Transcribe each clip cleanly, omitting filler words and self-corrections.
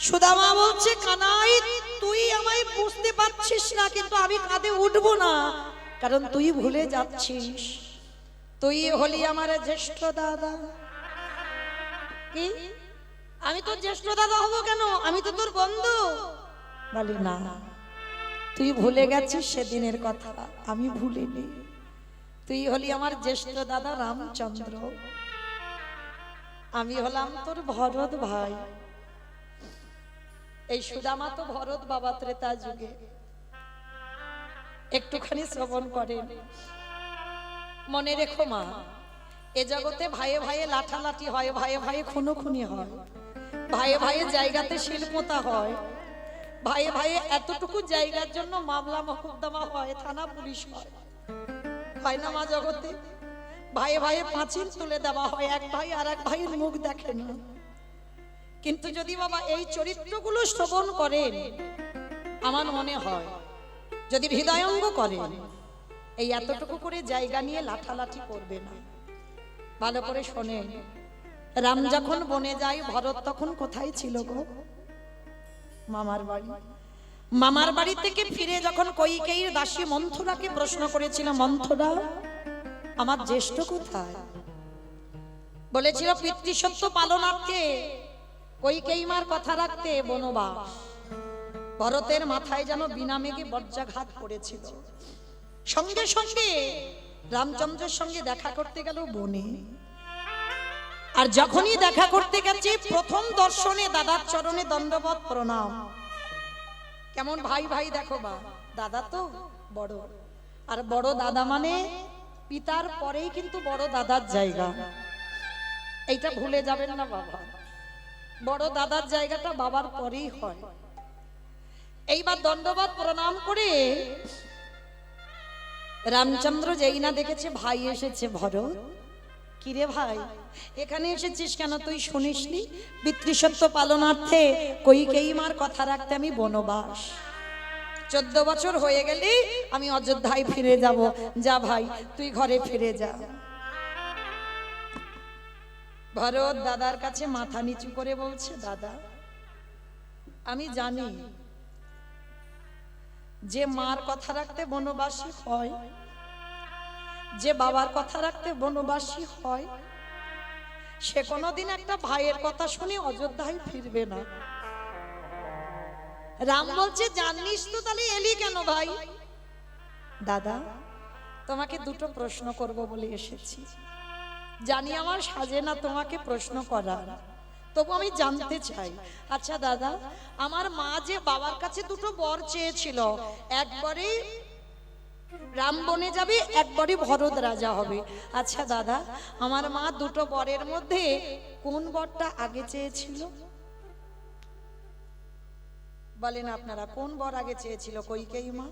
সুদামা বলছে, কানাই তুই আমায় বুঝতে পারছিস না, কিন্তু আমি কাঁধে উঠবো না, কারণ তুই ভুলে যাচ্ছিস তুই হলি আমার জ্যেষ্ঠ দাদা। কি? আমি তোর জ্যেষ্ঠ দাদা হবো কেন? আমি তো তোর বন্ধু। বলি না, তুই ভুলে গেছিস সেদিনের কথা, আমি ভুলিনি। তুই হলি আমার জ্যেষ্ঠ দাদা রামচন্দ্র, আমি হলাম তোর ভরত ভাই। এই সুদামা তো ভরত বাবা ত্রেতা যুগে। একটুখানি শ্রবণ করেন, মনে রেখো মা, এ জগতে ভাইয়ে ভাইয়ে লাঠালাঠি হয়, ভাইয়ে ভাইয়ে খুনোখুনি হয়, ভাইয়ে ভাইয়ে জায়গাতে শিল্পতা হয়, ভাইয়ে ভাইয়ে এতটুকু জায়গার জন্য মামলা মোকদ্দমা হয়, থানা পুলিশ হয়, হয় না মা জগতে? ভাইয়ে ভাইয়ে পাঁচিল তুলে দেওয়া হয়, এক ভাই আর এক ভাইয়ের মুখ দেখে না। কিন্তু যদি বাবা এই চরিত্রগুলো শ্রবণ করেন, আমার মনে হয় যদি হৃদয়ঙ্গ করেন, এই এতটুকু করে জায়গা নিয়ে লাঠালাঠি করবে না। ভালো করে শোনেন, রাম যখন বনে যায়, ভরত তখন কোথায় ছিল গো? মামার বাড়ি। মামার বাড়ি থেকে ফিরে যখন কইকেয়ীর দাসী মন্থরাকে প্রশ্ন করেছিল, মন্থরা আমার জ্যেষ্ঠ কোথায়? বলেছিল পিতৃসত্য পালনার্থে, কইকেয়ী মার কথা রাখতে বনবাস। ভরতের মাথায় যেন বিনা মেঘে বজ্রাঘাত পড়েছিল। সঙ্গে সঙ্গে রামচন্দ্রের সঙ্গে দেখা করতে গেল বনে। আর যখনই দেখা করতে গেছে, প্রথম দর্শনে দাদার চরণে দণ্ডবত প্রণাম। কেমন ভাই ভাই দেখো বা, দাদা তো বড়, আর বড় দাদা মানে পিতার পরেই কিন্তু বড় দাদার জায়গা, এইটা ভুলে যাবেন না বাবা। বড় দাদার জায়গাটা বাবার পরেই হয়। এইবার দণ্ডবত প্রণাম করে রামচন্দ্র যেই না দেখেছে ভাই এসেছে, ভরত কিরে ভাই এখানে এসেছিস কেন? তুই শুনিসনি পিতৃসত্য পালনার্থে কইকেয়ী মার কথা রাখতে আমি বনবাস। 14 বছর হয়ে গেলে আমি অযোধ্যায় ফিরে যাব। যা ভাই তুই ঘরে ফিরে যা। ভরত দাদার কাছে মাথা নিচু করে বলছে, দাদা আমি জানি যে মার কথা রাখতে বনবাসী হয়, যে বাবার কথা রাখতে বনবাসী হয়, সে কোনোদিন একটা ভাইয়ের কথা শুনে অযোধ্যায় ফিরবে না। রাম বলছে, জানিস তো, তাহলে এলি কেন ভাই? দাদা তোমাকে দুটো প্রশ্ন করব বলে এসেছি। জানি আমার সাজে না তোমাকে প্রশ্ন করার, তবু আমি জানতে চাই। আচ্ছা দাদা, আমার মা যে বাবার কাছে দুটো বর চেয়েছিল, একবারে রাম বনে যাবে, একবারে ভরত রাজা হবে। আচ্ছা দাদা, আমার মা দুটো বরের মধ্যে কোন বরটা আগে চেয়েছিল? বলেন আপনারা, কোন বর আগে চেয়েছিল কইকেয়ী মা?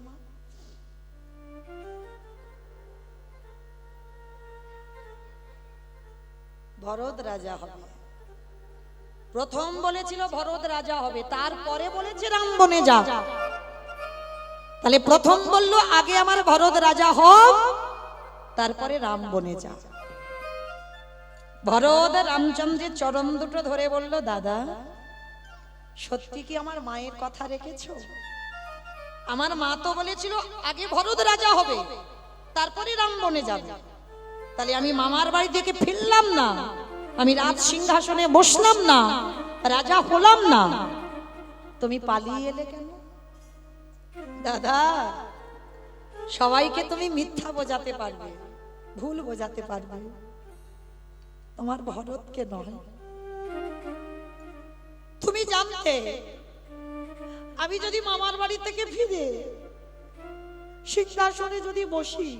ভরত রাজা হবে। প্রথম বলেছিল ভরত রাজা হবে, তারপরে বলেছে রাম বনে যা। তাহলে প্রথম বলল আগে আমার ভরত রাজা হোক, তারপরে রাম বনে যা। ভরত রামচন্দ্রের চরণ দুটো ধরে বলল, দাদা সত্যি কি আমার মায়ের কথা রেখেছো? আমার মা তো বলেছিল আগে ভরত রাজা হবে, তারপরে রাম বনে যাবে। তাহলে আমি মামার বাড়ি থেকে ফিরলাম না, আমি রাজ সিংহাসনে বসলাম না, রাজা হলাম না, তুমি পালিয়ে এলে কেন? দাদা সবাইকে তুমি মিথ্যা বোঝাতে পারবে, ভুল বোঝাতে পারবে, তোমার ভরতকে নয়। তুমি জানতে আমি যদি মামার বাড়ি থেকে ফিরে সিংহাসনে যদি বসি,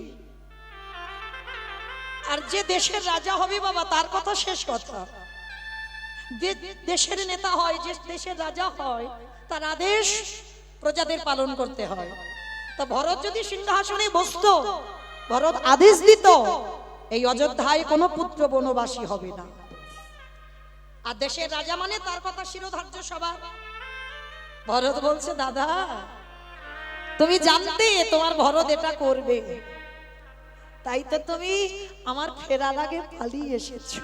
আর যে দেশের রাজা হবে বাবা, তার কথা শেষ কথা, দেশের নেতা হয়, যে দেশের রাজা হয়, তার আদেশ প্রজাদের পালন করতে হয়। তো ভরত যদি সিংহাসনে বসতো, ভরত আদেশ দিত, এই অযোধ্যায় কোনো পুত্র বনবাসী হবে না। আর দেশের রাজা মানে তার কথা শিরোধার্য সবার। ভরত বলছে, দাদা তুমি জানতে তোমার ভরত এটা করবে, তাই তো তুমি আমার ফেরার আগে পালিয়ে এসেছো।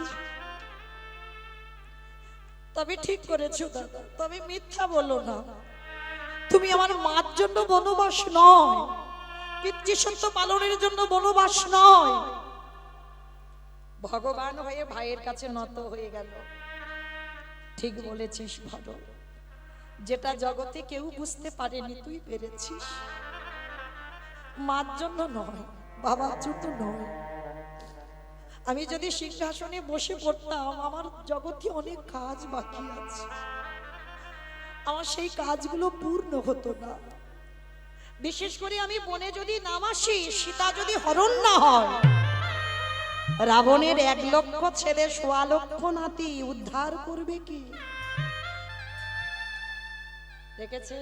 তবে ঠিক করেছো দাদা, তবে মিথ্যা বলো না। তুমি আমার মার জন্য বনবাস নয়, পিতৃসত্য পালনের জন্য বনবাস নয়। ভগবান হয়ে ভাইয়ের কাছে নত হয়ে গেল। ঠিক বলেছিস ভালো, যেটা জগতে কেউ বুঝতে পারেনি তুই পেরেছিস। মার জন্য নয়, বাবার জন্য নয়। আমি যদি সিংহাসনে বসে পড়তাম, আমার জগতে অনেক কাজ বাকি আছে, আমার সেই কাজগুলো পূর্ণ হতো না। বিশেষ করে আমি বনে যদি নামাসি, সীতা যদি হরণ না হয়, রাবণের 1 লক্ষ ছেলে 1.25 লক্ষ নাতি উদ্ধার করবে কি? দেখেছে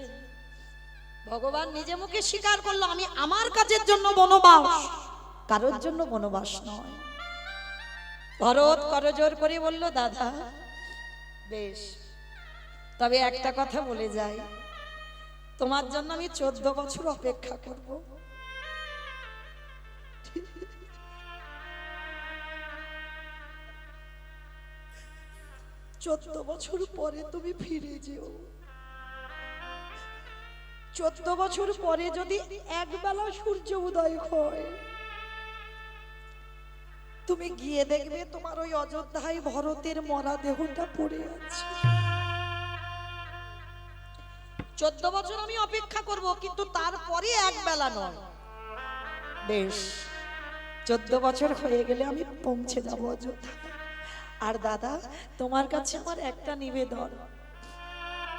ভগবান নিজে মুখে স্বীকার করলো, আমি আমার কাজের জন্য বনবাস, কারোর জন্য বনবাস নয়। ভরত করজোর করে বলল, দাদা বেশ, তবে একটা কথা বলে যাই, তোমার জন্য আমি 14 বছর অপেক্ষা করব। 14 বছর পরে তুমি ফিরে যেও। 14 বছর পরে যদি একবেলা সূর্য উদয় হয়, তুমি গিয়ে দেখবে তোমার ওই অযোধ্যায় ভরতের মরা দেহটা পড়ে আছে। 14 বছর আমি অপেক্ষা করব, কিন্তু তারপরে একবেলা নয়। বেশ, 14 বছর হয়ে গেলে আমি পৌঁছে যাব অযোধ্যা। আর দাদা, তোমার কাছে আমার একটা নিবেদন,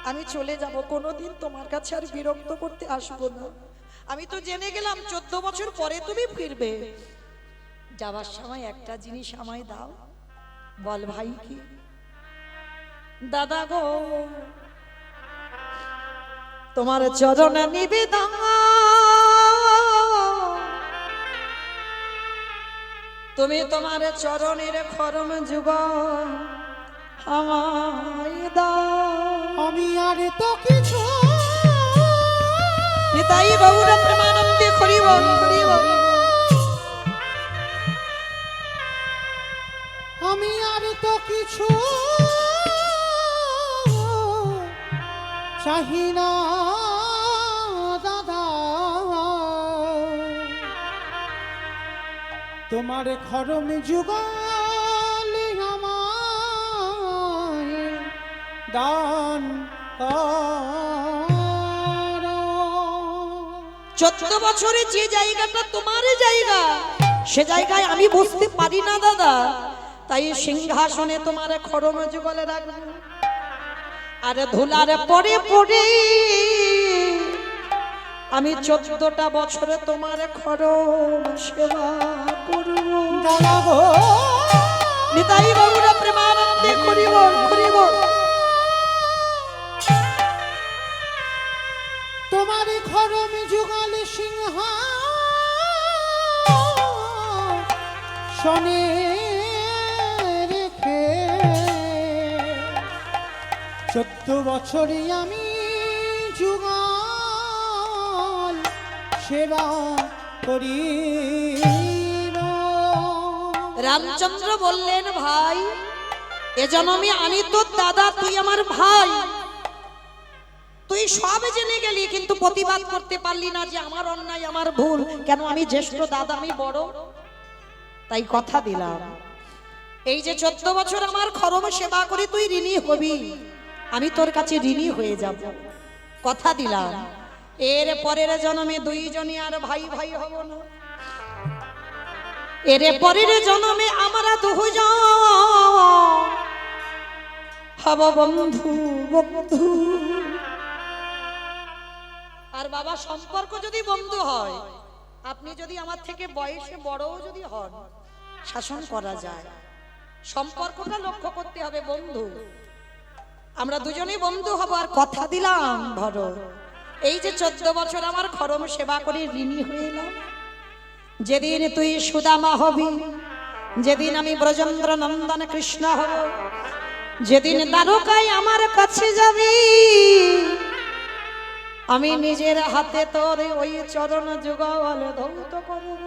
আমি চলে যাব, কোনোদিন তোমার কাছে আর বিরক্ত করতে আসবো না। আমি তো জেনে গেলাম 14 বছর পরে তুমি ফিরবে। যাবার সময় একটা জিনিস আমায় দাও। বল ভাই কি? দাদা গো, তোমার চরণ নিবেদন, তুমি তোমার চরণের খরম যুগ আমায় দাও। আমি আর তো কিছু নিতাই গৌর প্রেমানন্দে হরি বল, হরি বল। আমি আর তো কিছু চাহি না দাদা, তোমার খরম যুগলে আমায় দান করো। 14 বছরে যে জায়গাটা তোমার জায়গা, সে জায়গায় আমি বসতে পারি না দাদা, তাই সিংহাসনে তোমার খরম যুগলে রাখবো। আর ধুলার পরে পরে আমি 14টা বছরে তোমার খরম সেবা করব। দাদা গো, নিতাই গৌর প্রেমানন্দে হরি বল, হরি বল। তোমার খরম যুগলে সিংহাসনে রেখে 14 বছরে আমি যুগল সেবা করি। রামচন্দ্র বললেন, ভাই এ জন্মে আমি তোর দাদা, তুই আমার ভাই, তুই সব জেনে গেলি, কিন্তু প্রতিবাদ করতে পারলি না যে আমার অন্যায়, আমার ভুল। কেন? আমি জ্যেষ্ঠ দাদা, আমি বড়, তাই কথা দিলাম, এই যে 14 বছর আমার খরম সেবা করে তুই ঋণী হবি, আমি তোর কাছে ঋণী হয়ে যাব, কথা দিলাম। এর পরের জন্মে দুইজনই আর ভাই ভাই হব না, এর পরের জন্মে আমরা দুজন হব বন্ধু বন্ধু। আর বাবা, সম্পর্ক যদি বন্ধু হয়, আপনি যদি আমার থেকে বয়সে বড়ও যদি হন, শাসন করা যায়। সম্পর্কটা লক্ষ্য করতে হবে বন্ধু। আমরা দুজনেই বন্ধু হব। আর কথা দিলাম ভরত, এই যে 14 বছর আমার খরম সেবা করে ঋণী হয়ে এলাম, যেদিন তুই সুদামা হবি, যেদিন আমি ব্রজেন্দ্র নন্দন কৃষ্ণ হব, যেদিন দ্বারকায় আমার কাছে যাবি, আমি নিজের হাতে তোর ওই চরণ যুগল ধৌত করব।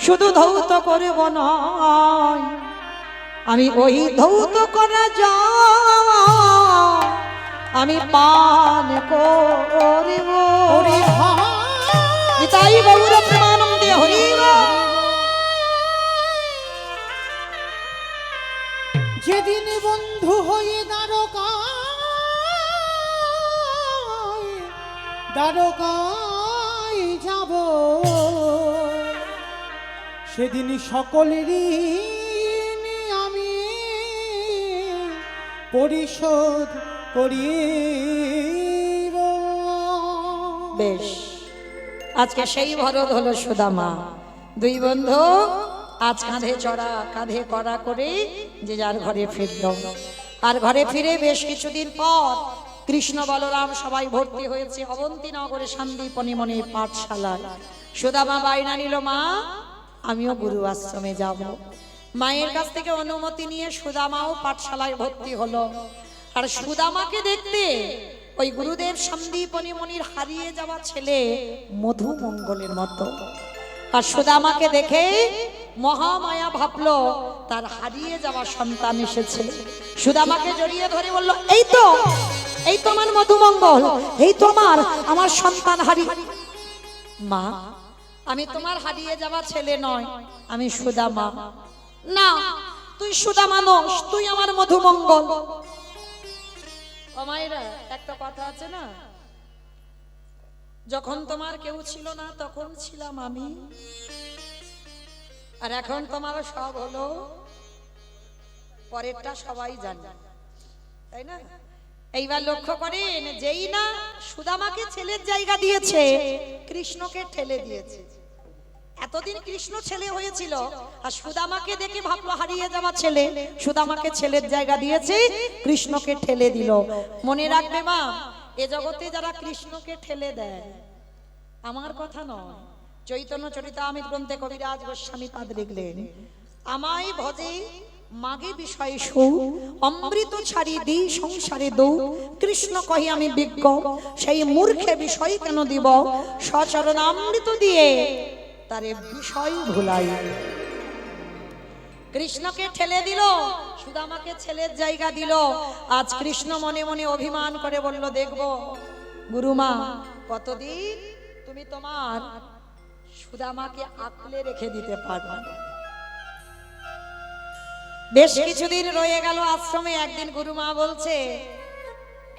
শুধু ধৌত করব নয়, আমি ওই ধৌত করা জল আমি পান করিব। ওরে ভাই নিতাই গৌর প্রেমানন্দে হরি বল। যেদিন বন্ধু হয়ে দ্বারকায় যাব, সেদিন সকলেরই আমি পরিশোধ করিব। বেশ, আজকে সেই ভরত হলো সুদামা। দুই বন্ধু আজ কাঁধে চড়া কাঁধে কড়া করে যে যার ঘরে ফিরল। আর ঘরে ফিরে বেশ কিছুদিন পর কৃষ্ণ বলরাম সবাই ভর্তি হয়েছে অবন্তীনগরে সন্দীপনী মনির পাঠশালায়। সুদামা বাইনা নিল, মা আমিও গুরু আশ্রমে যাব। মায়ের কাছ থেকে অনুমতি নিয়ে সুদামাও পাঠশালায় ভর্তি হলো। আর সুদামাকে দেখতে ওই গুরুদেব সন্দীপনী মনির হারিয়ে যাওয়া ছেলে মধুমঙ্গলের মতো। আর সুদামাকে দেখে মহামায়া ভাবলো তার হারিয়ে যাওয়া সন্তান এসেছে। সুদামাকে জড়িয়ে ধরে বলল, এই তো আমার মধুমঙ্গল, এই তো আমার সন্তান হারিয়ে। মা, আমি তোমার হারিয়ে যাওয়া ছেলে নয়, আমি সুদামা। না, তুই সুদামা নস, তুই আমার মধুমঙ্গল। ও মায়েরা, একটা কথা আছে না, যখন তোমার কেউ ছিল না তখন ছিলাম আমি, আর এখন তোমার সব হলো, পরেরটা সবাই জানে, তাই না? এইবার লক্ষ্য করেন, যেই না সুদামাকে ছেলের জায়গা দিয়েছে, কৃষ্ণকে ঠেলে দিয়েছে। এতদিন কৃষ্ণ ছেলে হয়েছিল, আর সুদামাকে দেখে ভাবলো হারিয়ে যাওয়া ছেলে, সুদামাকে ছেলের জায়গা দিয়েছে, কৃষ্ণকে ঠেলে দিল। মনে রাখবে মা, এ জগতে যারা কৃষ্ণকে ঠেলে দেয়, আমার কথা নয়, চৈতন্য চরিতামৃত গ্রন্থে কবিরাজ গোস্বামী পাদ লিখলেন, আমায় ভজে মাগে বিষয় সৌ, অমৃত ছাড়ি দি সংসারে দৌ, কৃষ্ণ কহি আমি বিজ্ঞ, সেই মূর্খে বিষয় কেন দিব, সচরণ অমৃত দিয়ে তারে বিষয় ভুলাই। কৃষ্ণকে ঠেলে দিল, সুদামাকে ছেলের জায়গা দিল। আজ কৃষ্ণ মনে মনে অভিমান করে বলল, দেখবো গুরুমা কতদিন তুমি তোমার সুদামাকে আঁকলে রেখে দিতে পারবে। বেশ কিছুদিন রয়ে গেল আশ্রমে। একদিন গুরুমা বলছে,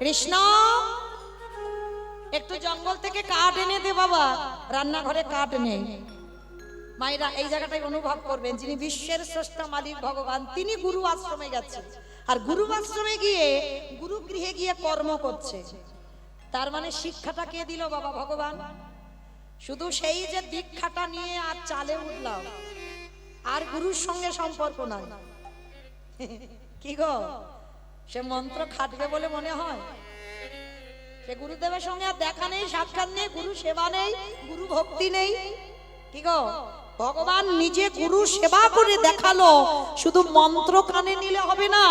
কৃষ্ণ একটু জঙ্গল থেকে কাঠ এনে দে বাবা, রান্নাঘরে কাঠ নেই। মায়েরা এই জায়গাটাই অনুভব করবেন, যিনি বিশ্বের শ্রেষ্ঠ মালিক ভগবান, তিনি গুরু আশ্রমে গেছেন। আর গুরু আশ্রমে গিয়ে গুরু গৃহে গিয়ে কর্ম করছে। তার মানে শিক্ষাটা কে দিল বাবা? ভগবান। শুধু সেই যে দীক্ষাটা নিয়ে আর চালে উঠলাম, আর গুরুর সঙ্গে সম্পর্ক নাই। কি গো, সে মন্ত্র খাটবে বলে মনে হয়? সে গুরুদেবের সঙ্গে আর দেখা নেই, সাক্ষাৎ নেই, গুরু সেবা নেই, গুরু ভক্তি নেই। কি গো, ভগবান নিজে গুরু সেবা করে দেখালো। শুধু মন্ত্র কানে নিলে হবে না,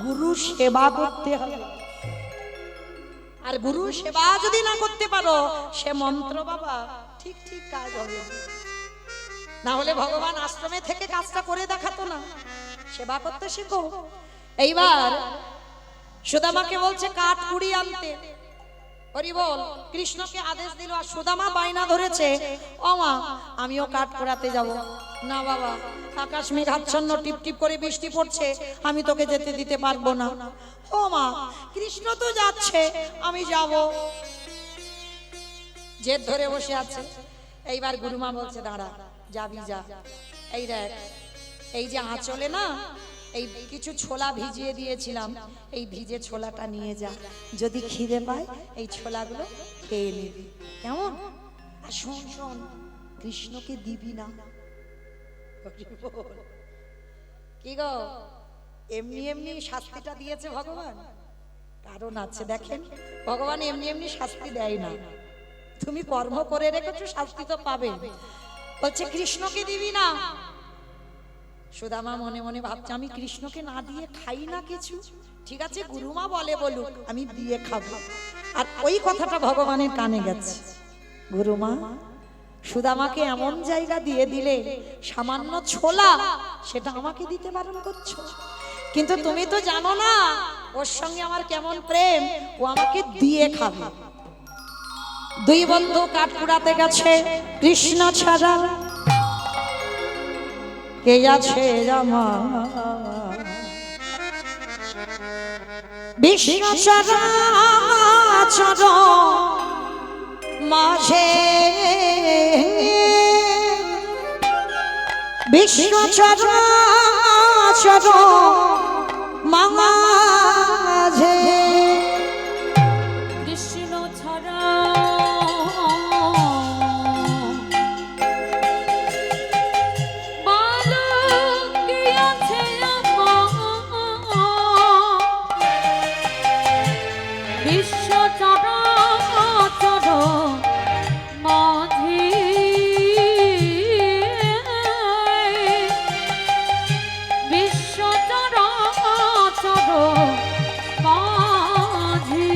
গুরু সেবা করতে হবে। আর গুরু সেবা যদি না করতে পারো, সে মন্ত্র বাবা ঠিক ঠিক কাজ হবে না। হলে ভগবান আশ্রমে থেকে কাজটা করে দেখাতো না। সেবা করতে শেখো। এইবার সুদামাকে বলছে কাঠ কুড়ি আনতে। হরি বল। কৃষ্ণকে আদেশ দিল, আর সুদামা বাইনা ধরেছে, ও মা আমিও কাঠ কুড়াতে যাব। না বাবা, আকাশ মেঘাচ্ছন্ন, টিপ টিপ করে বৃষ্টি পড়ছে, আমি তোকে যেতে দিতে পারবো না। ও মা, কৃষ্ণ তো যাচ্ছে, আমি যাব। জেদ ধরে বসে আছে। এইবার গুরুমা বলছে, দাঁড়া, যাবি যা। এই দেখ, এই যে আঁচলে না এই কিছু ছোলা ভিজিয়ে দিয়েছিলাম, এই ভিজে ছোলাটা নিয়ে যা, যদি খিদে পায় এই ছোলাগুলো খেয়ে নিবি, কেমন? আর শোন শোন, কৃষ্ণকে দিবি না। কি গো, এমনি এমনি শাস্তিটা দিয়েছে ভগবান? কারণ আছে, দেখেন ভগবান এমনি এমনি শাস্তি দেয় না। তুমি কর্ম করে রেখেছো, শাস্তি তো পাবে। বলছে কৃষ্ণকে দিবি না। সুদামা মনে মনে ভাবছে, আমি কৃষ্ণকে না দিয়ে খাই না কিছু। ঠিক আছে, গুরুমা বলে বলুক, আমি দিয়ে খাবো। আর ওই কথাটা ভগবানের কানে গেছে। গুরুমা সুদামাকে এমন জায়গা দিয়ে দিলে, সামান্য ছোলা সেটা আমাকে দিতে বারণ করছো। কিন্তু তুমি তো জানো না ওর সঙ্গে আমার কেমন প্রেম, ও আমাকে দিয়ে খাবে। দুই বন্ধু কাঠ কুড়াতে গেছে, কৃষ্ণ ছাড়া কে আছে রামা, বিষ্ণু চরাচর মাঝে, বিষ্ণু চরাচর মাঝে, কৃষ্ণ ছাড়া বালক কে আছে আমার, বিশ্ব চরাচর মাঝে, বিশ্ব চরাচর মাঝে,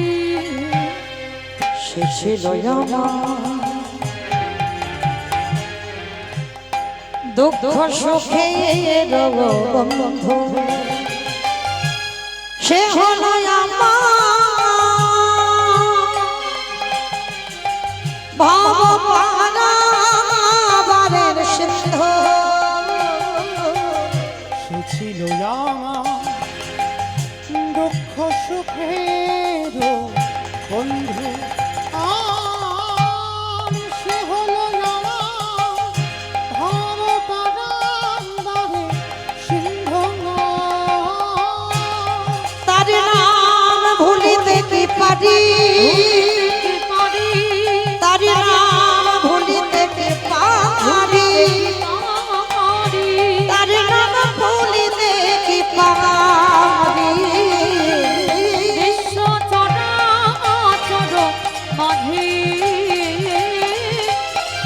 সে ছিল আমার দুঃখ সুখের বন্ধু, সে হলো আমার ভব পারাবারের সিন্ধু, সে ছিল আমার দুঃখ সুখের বন্ধু, আর সে হলো আমার ভব পারাবারে সিন্ধু। তার নাম ভুলিতে কি পারি, তার নাম ভুলিতে কি পারি, তার নাম ভুলিতে কি পারি, বিশ্ব চরাচর মাঝে,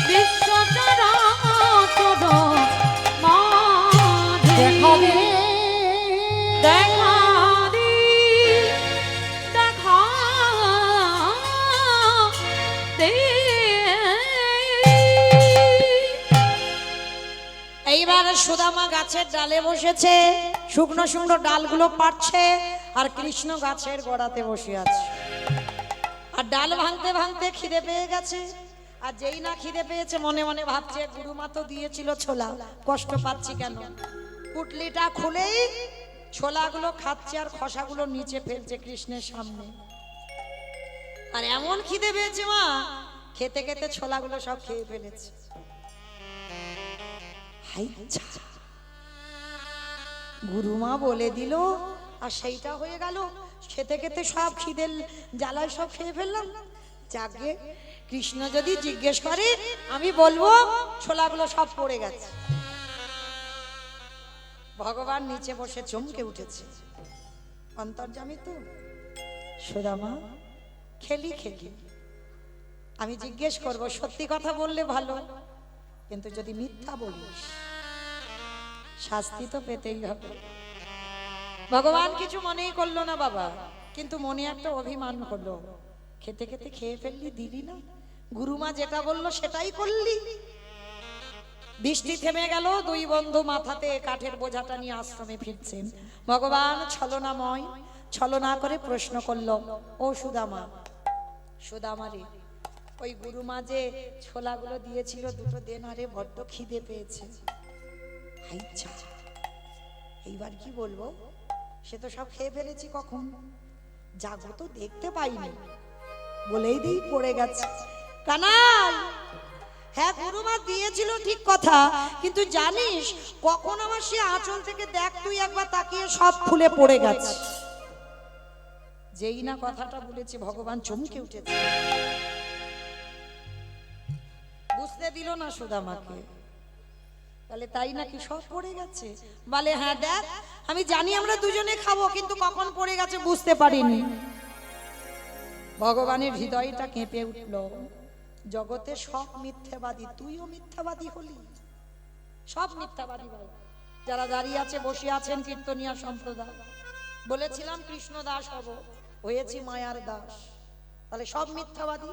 বিশ্ব চরাচর মাঝে, দেখাবে দেখা দি, দেখা দে। এইবার সুদামা গাছের ডালে বসেছে, শুকনো শুকনো ডালগুলো পাড়ছে, আর কৃষ্ণ গাছের গোড়াতে বসে আছে। আর ডাল ভাঙতে ভাঙতে খিদে পেয়ে গেছে, আর যেই না খিদে পেয়েছে মনে মনে ভাবছে গুরুমা তো দিয়েছিল ছোলা, কষ্ট পাচ্ছি কেন। পুটলিটা খুলেই ছোলাগুলো খাচ্ছে আর খোসাগুলো নিচে ফেলছে কৃষ্ণের সামনে। আর এমন খিদে পেয়েছে মা, খেতে খেতে ছোলাগুলো সব খেয়ে ফেলেছে। হাই যা, গুরুমা বলে দিল আর সেইটা হয়ে গেল, খেতে খেতে সব খিদের জ্বালায় সব খেয়ে ফেললাম। যাকে কৃষ্ণ যদি জিজ্ঞেস করে আমি বলবো ছোলাগুলো সব পড়ে গেছে। ভগবান নিচে বসে চমকে উঠেছে, অন্তর্যামী তো সুদামা, খেলি খেলি আমি জিজ্ঞেস করব, সত্যি কথা বললে ভালো, কিন্তু যদি মিথ্যা বলিস শাস্তি তো পেতেই হবে। ভগবান কিছু মনেই করলো না বাবা, কিন্তু মনে একটা অভিমান হলো, খেতে খেতে খেয়ে ফেললি, দিলি না, গুরুমা যেটা বললো সেটাই করলি। বৃষ্টি থেমে গেল, দুই বন্ধু মাথাতে কাঠের বোঝাটা নিয়ে আশ্রমে ফিরছেন। ভগবান ছলনাময়, ছলনা করে প্রশ্ন করলো, ও সুদামা, সুদামা রে, ওই গুরুমা যে ছোলাগুলো দিয়েছিল দুটো দেনারে, বড্ড খিদে পেয়েছে। আচ্ছা, এইবার কি বলবো, সে তো সব খেয়ে ফেলেছি, কখন জাগো তো দেখতে পাইনি, বলেই দিই পড়ে গেছে। কানাই, হ্যাঁ গুরুমা দিয়েছিল ঠিক কথা, কিন্তু জানিস কখন আমার সে আঁচল থেকে দেখ তুই একবার তাকিয়ে সব ফুলে পড়ে গেছে। যেই না কথাটা বলেছে ভগবান চমকে উঠেছে, বুঝতে দিল না সুদামাকে। তাহলে তাই নাকি সব পড়ে গেছে? বলে হ্যাঁ দেখ, আমি জানি আমরা দুজনে খাবো, কিন্তু কখন পড়ে গেছে বুঝতে পারিনি। ভগবানের হৃদয়টা কেঁপে উঠল, জগতে সব মিথ্যাবাদী, তুইও মিথ্যাবাদী হলি। সব মিথ্যাবাদী ভাই যারা দাঁড়িয়ে আছে, বসে আছেন কীর্তনিয়া সম্প্রদায়, বলেছিলাম কৃষ্ণ দাস হব, হয়েছি মায়ার দাস। তাহলে সব মিথ্যাবাদী,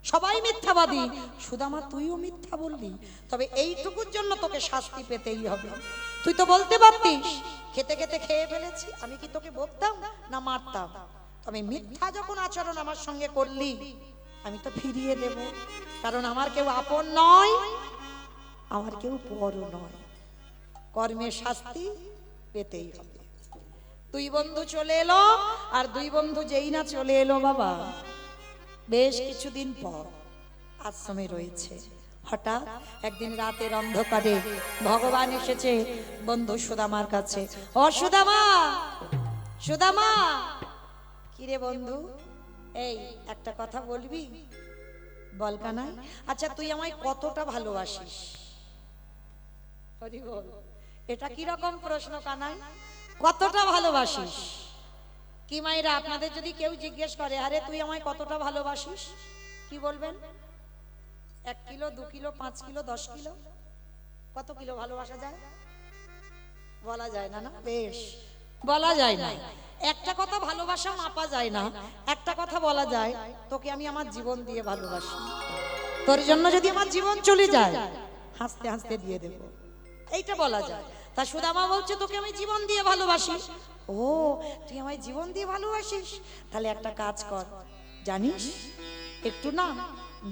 সবাই মিথ্যাবাদী। সুদামা তুইও মিথ্যা বললি, তবে এইটুকুর জন্য তোকে শাস্তি পেতেই হবে। তুই তো বলতে পারতিস খেতে খেতে খেয়ে ফেলেছি, আমি কি তোকে বকতাম না মারতাম? তবে মিথ্যা যখন আচরণ আমার সঙ্গে করলি, আমি তো ফিরিয়ে দেব, কারণ আমার কেউ আপন নয়, আমার কেউ পর নয়। কর্মের শাস্তি পেতেই হবে। দুই বন্ধু চলে এলো, আর দুই বন্ধু যেই না চলে এলো বাবা, বেশ কিছুদিন পর আশ্রমে রয়েছে। হঠাৎ একদিন রাতের অন্ধকারে ভগবান এসেছে বন্ধু সুদামার কাছে। ও সুদামা, সুদামা! কিরে বন্ধু, এই একটা কথা বলবি? বল কানাই। আচ্ছা, তুই আমায় কতটা ভালোবাসিস? হরি বল। এটা কি রকম প্রশ্ন কানাই? কতটা ভালোবাসিস? কি মাইরা, আপনাদের যদি কেউ জিজ্ঞেস করে, আরে তুই আমায় কতটা ভালোবাসিস, কি বলবেন? 1 কিলো, 2 কিলো, 5 কিলো, 10 কিলো? কত কিলো ভালোবাসা যায়? বলা যায় না, না? বেশ, বলা যায় না। একটা কথা ভালোবাসা মাপা যায় না, একটা কথা বলা যায়, তোকে আমি আমার জীবন দিয়ে ভালোবাসি। তোর জন্য যদি আমার জীবন চলে যায়, হাসতে হাসতে দিয়ে দেব, এইটা বলা যায়। তা সুদামা বলছে তোকে আমি জীবন দিয়ে ভালোবাসি। ও, তুই আমায় জীবন দিয়ে ভালোবাসিস? তাহলে একটা কাজ কর, জানিস, একটু না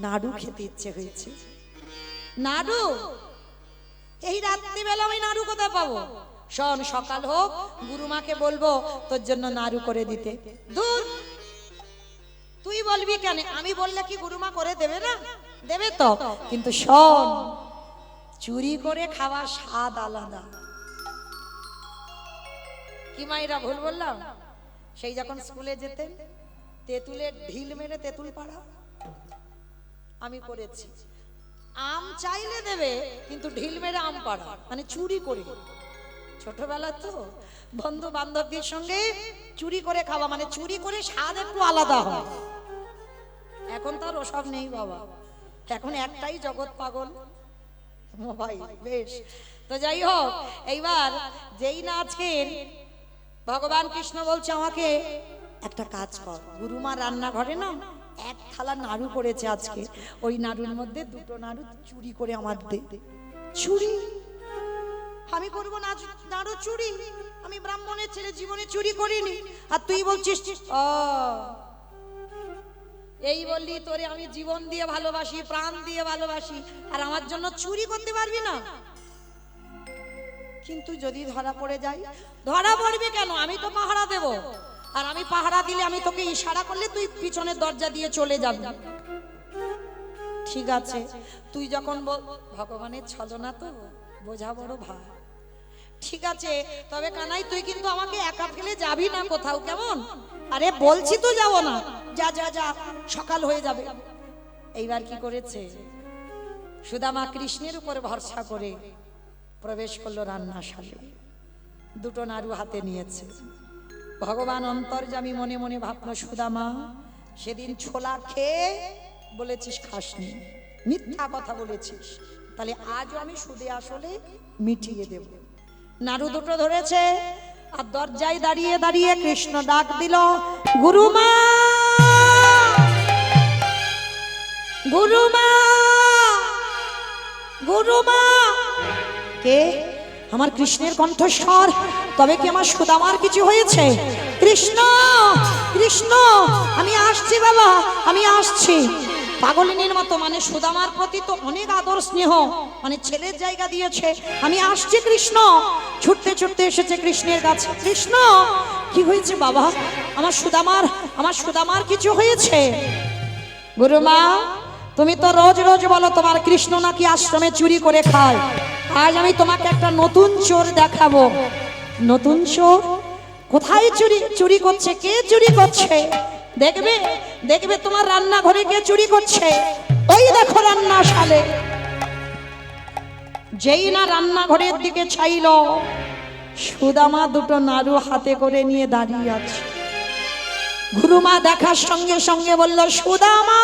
নাড়ু খেতে ইচ্ছে হয়েছে। নাড়ু? এই রাত্রিবেলা আমি নাড়ু কোথায় পাবো? শোন, সকাল হোক, গুরুমাকে বলবো তোর জন্য নাড়ু করে দিতে। দূর, তুই বলবি কেন? আমি বললে কি গুরুমা করে দেবে না? দেবে তো, কিন্তু শোন, চুরি করে খাওয়ার স্বাদ আলাদা। কি মাইরা ভুল বললাম? সেই যখন স্কুলে যেতেন, তেঁতুলের ঢিল মেরে তেঁতুল পাড়া আমি করেছি। আম চাইলে দেবে, কিন্তু ঢিল মেরে আম পাড়া, মানে চুরি করে। ছোটবেলা তো বন্ধু বান্ধবদের সঙ্গে চুরি করে খাওয়া, মানে চুরি করে স্বাদ একটু আলাদা হয়। এখন তো আর ওসব নেই বাবা, এখন একটাই জগৎ পাগল, মোবাইল। বেশ, তো যাই হোক, এইবার যেই না আজকের ভগবান কৃষ্ণ বলছে আমাকে একটা কাজ কর, গুরুমা রান্নাঘরে না 1 থালা নাড়ু করেছে আজকে, ওই নাড়ুর মধ্যে 2টো নাড়ু চুরি করে আমার দে। চুরি? আমি করবো না নাড়ু চুরি? আমি ব্রাহ্মণের ছেলে, জীবনে চুরি করিনি, আর তুই বলছিস ও এই বললি তোরে আমি জীবন দিয়ে ভালোবাসি, প্রাণ দিয়ে ভালোবাসি, আর আমার জন্য চুরি করতে পারবি না? কিন্তু যদি ধরা পড়ে যাই? ধরা পড়বে কেন, আমি তো পাহারা দেব, আর আমি পাহারা দিলে, আমি তোকে ইশারা করলে তুই পিছনের দরজা দিয়ে চলে যাবি। ঠিক আছে, তুই যখন ভগবানের ছলনা তো বোঝা বড় ভাই। ঠিক আছে, তবে কানাই তুই কিন্তু আমাকে একা ফেলে যাবি না কোথাও, কেমন? আরে বলছি তো যাবো না, যা যা যা, সকাল হয়ে যাবে। এইবার কি করেছে সুদামা? কৃষ্ণের উপর ভরসা করে প্রবেশ করলো রান্নাশালে, 2টো নাড়ু হাতে নিয়েছে। ভগবান অন্তর্যামী মনে মনে ভাবলো, সুদামা সেদিন ছোলা খেয়ে বলেছিস খাসনি, মিথ্যা কথা বলেছিস, তাহলে আজও আমি সুদে আসলে মিটিয়ে দেব। নাড়ু 2টো ধরেছে, আর দরজায় দাঁড়িয়ে দাঁড়িয়ে কৃষ্ণ ডাক দিল, গুরুমা, গুরুমা, গুরুমা। কে? আমার কৃষ্ণের কণ্ঠস্বর। তবে কি আমার সুদামার কিছু হয়েছে? কৃষ্ণ, কৃষ্ণ, আমি আসছি বাবা, আমি আসছি। পাগলিনীর মতো, মানে সুদামার প্রতি তো অনেক আদর স্নেহ, মানে ছেলের জায়গা দিয়েছে। আমি আসছি কৃষ্ণ। ছুটতে ছুটতে এসেছে কৃষ্ণের কাছে। কৃষ্ণ, কি হয়েছে বাবা? আমার সুদামার কিছু হয়েছে? গুরুমা, তুমি তো রোজ রোজ বলো তোমার কৃষ্ণ নাকি আশ্রমে চুরি করে খায়। আজ আমি তোমাকে একটা নতুন চোর দেখাবো। নতুন চোর? কোথায় চুরি করছে? কে চুরি করছে? দেখবে, দেখবে তোমার রান্নাঘরে কে চুরি করছে। ওই দেখো রান্নাশালে। যেই না রান্নাঘরের দিকে চাইল, সুদামা 2টো নাড়ু হাতে করে নিয়ে দাঁড়িয়ে আছে। গুরুমা দেখার সঙ্গে সঙ্গে বলল, সুদামা,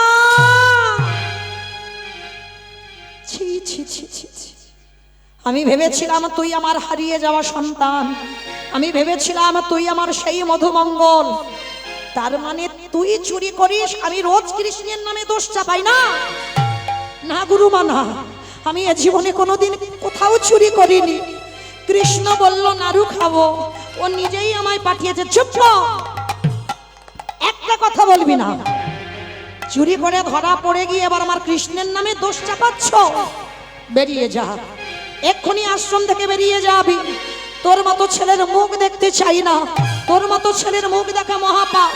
ছি ছি ছি ছি ছি, আমি ভেবেছিলাম তুই আমার হারিয়ে যাওয়া সন্তান, আমি ভেবেছিলাম তুই আমার সেই মধুমঙ্গল। তার মানে তুই চুরি করিস? আমি রোজ কৃষ্ণের নামে দোষ চাপাই না? না গুরুমা, না, আমি এ জীবনে কোনোদিন কোথাও চুরি করিনি। কৃষ্ণ বলল নাড়ু খাবো, ও নিজেই আমায় পাঠিয়েছে। চুপ কর, একটা কথা বলবি না। চুরি করে ধরা পড়ে গিয়ে এবার আমার কৃষ্ণের নামে দোষ চাপাচ্ছ। বেরিয়ে যা, এক্ষুনি আশ্রম থেকে বেরিয়ে যাবি। তোর মতো ছেলের মুখ দেখতে চাই না, তোর মতো ছেলের মুখ দেখা মহাপাপ।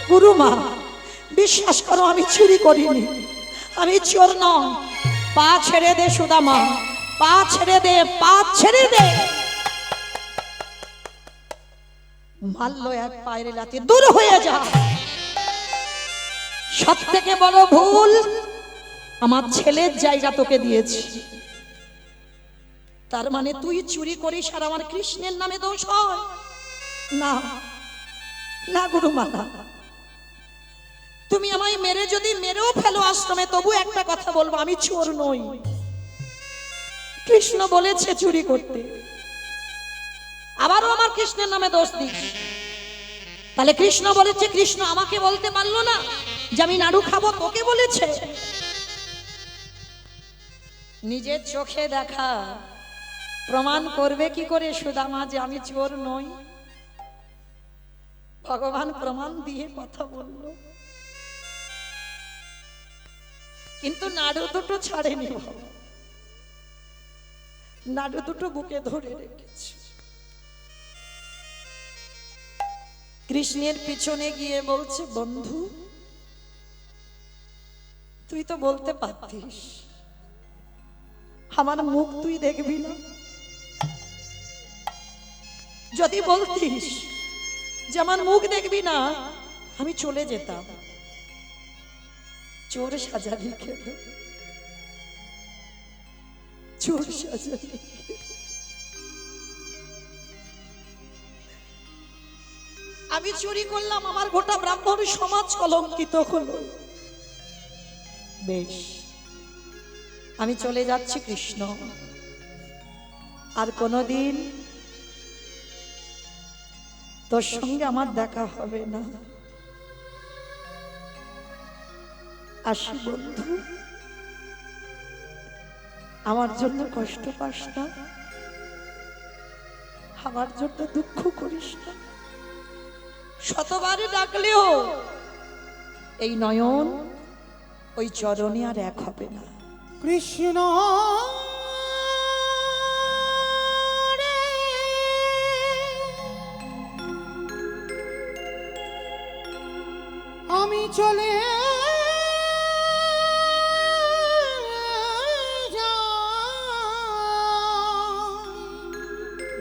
গুরুমা বিশ্বাস করো, আমি চুরি করিনি, আমি চোর নয়। পা ছেড়ে দে সুদামা, পা ছেড়ে দে, পা ছেড়ে দে। মারলো এক পায়ের লাথি, দূর হয়ে যা। সব থেকে বড় ভুল, আমার ছেলের জায়গা তোকে দিয়েছি, তার মানে তুই চুরি করিস আর আমার কৃষ্ণের নামে দোষ হয়? না না গুরুমা, না। তুমি আমায় মেরে যদি মেরেও ফেলো আশ্রমে, তবু একটা কথা বলবো, আমি চোর নই। কৃষ্ণ বলেছে চুরি করতে, আবারও আমার কৃষ্ণের নামে দোষ দিস। তাহলে কৃষ্ণ বলেছে, কৃষ্ণ আমাকে বলতে পারলো না যে আমি নাড়ু খাবো? তোকে বলেছে। নিজের চোখে দেখা প্রমাণ করবে কি করে সুদামা যে আমি চোর নই? ভগবান প্রমাণ দিয়ে কথা বলল, কিন্তু নাড়ু দুটো ছাড়েনি বাবা, নাড়ু দুটো বুকে ধরে রেখেছে। কৃষ্ণের পিছনে গিয়ে বলছে, বন্ধু তুই তো বলতে পারতিস আমার মুখ তুই দেখবি না। যদি বলতিস যে আমার মুখ দেখবি না, আমি চলে যেতাম। চোর সাজালি কেন? চোর সাজালি। আমি চুরি করলাম, আমার গোটা ব্রাহ্মণ সমাজ কলঙ্কিত হলো। বেশ, আমি চলে যাচ্ছি কৃষ্ণ, আর কোনোদিন তোর সঙ্গে আমার দেখা হবে না। আসি বন্ধু, আমার জন্য কষ্ট পাস না, আমার জন্য দুঃখ করিস না। শতবার ডাকলেও এই নয়ন ওই চরণে আর এক হবে না। কৃষ্ণ রে, আমি চলে যাই,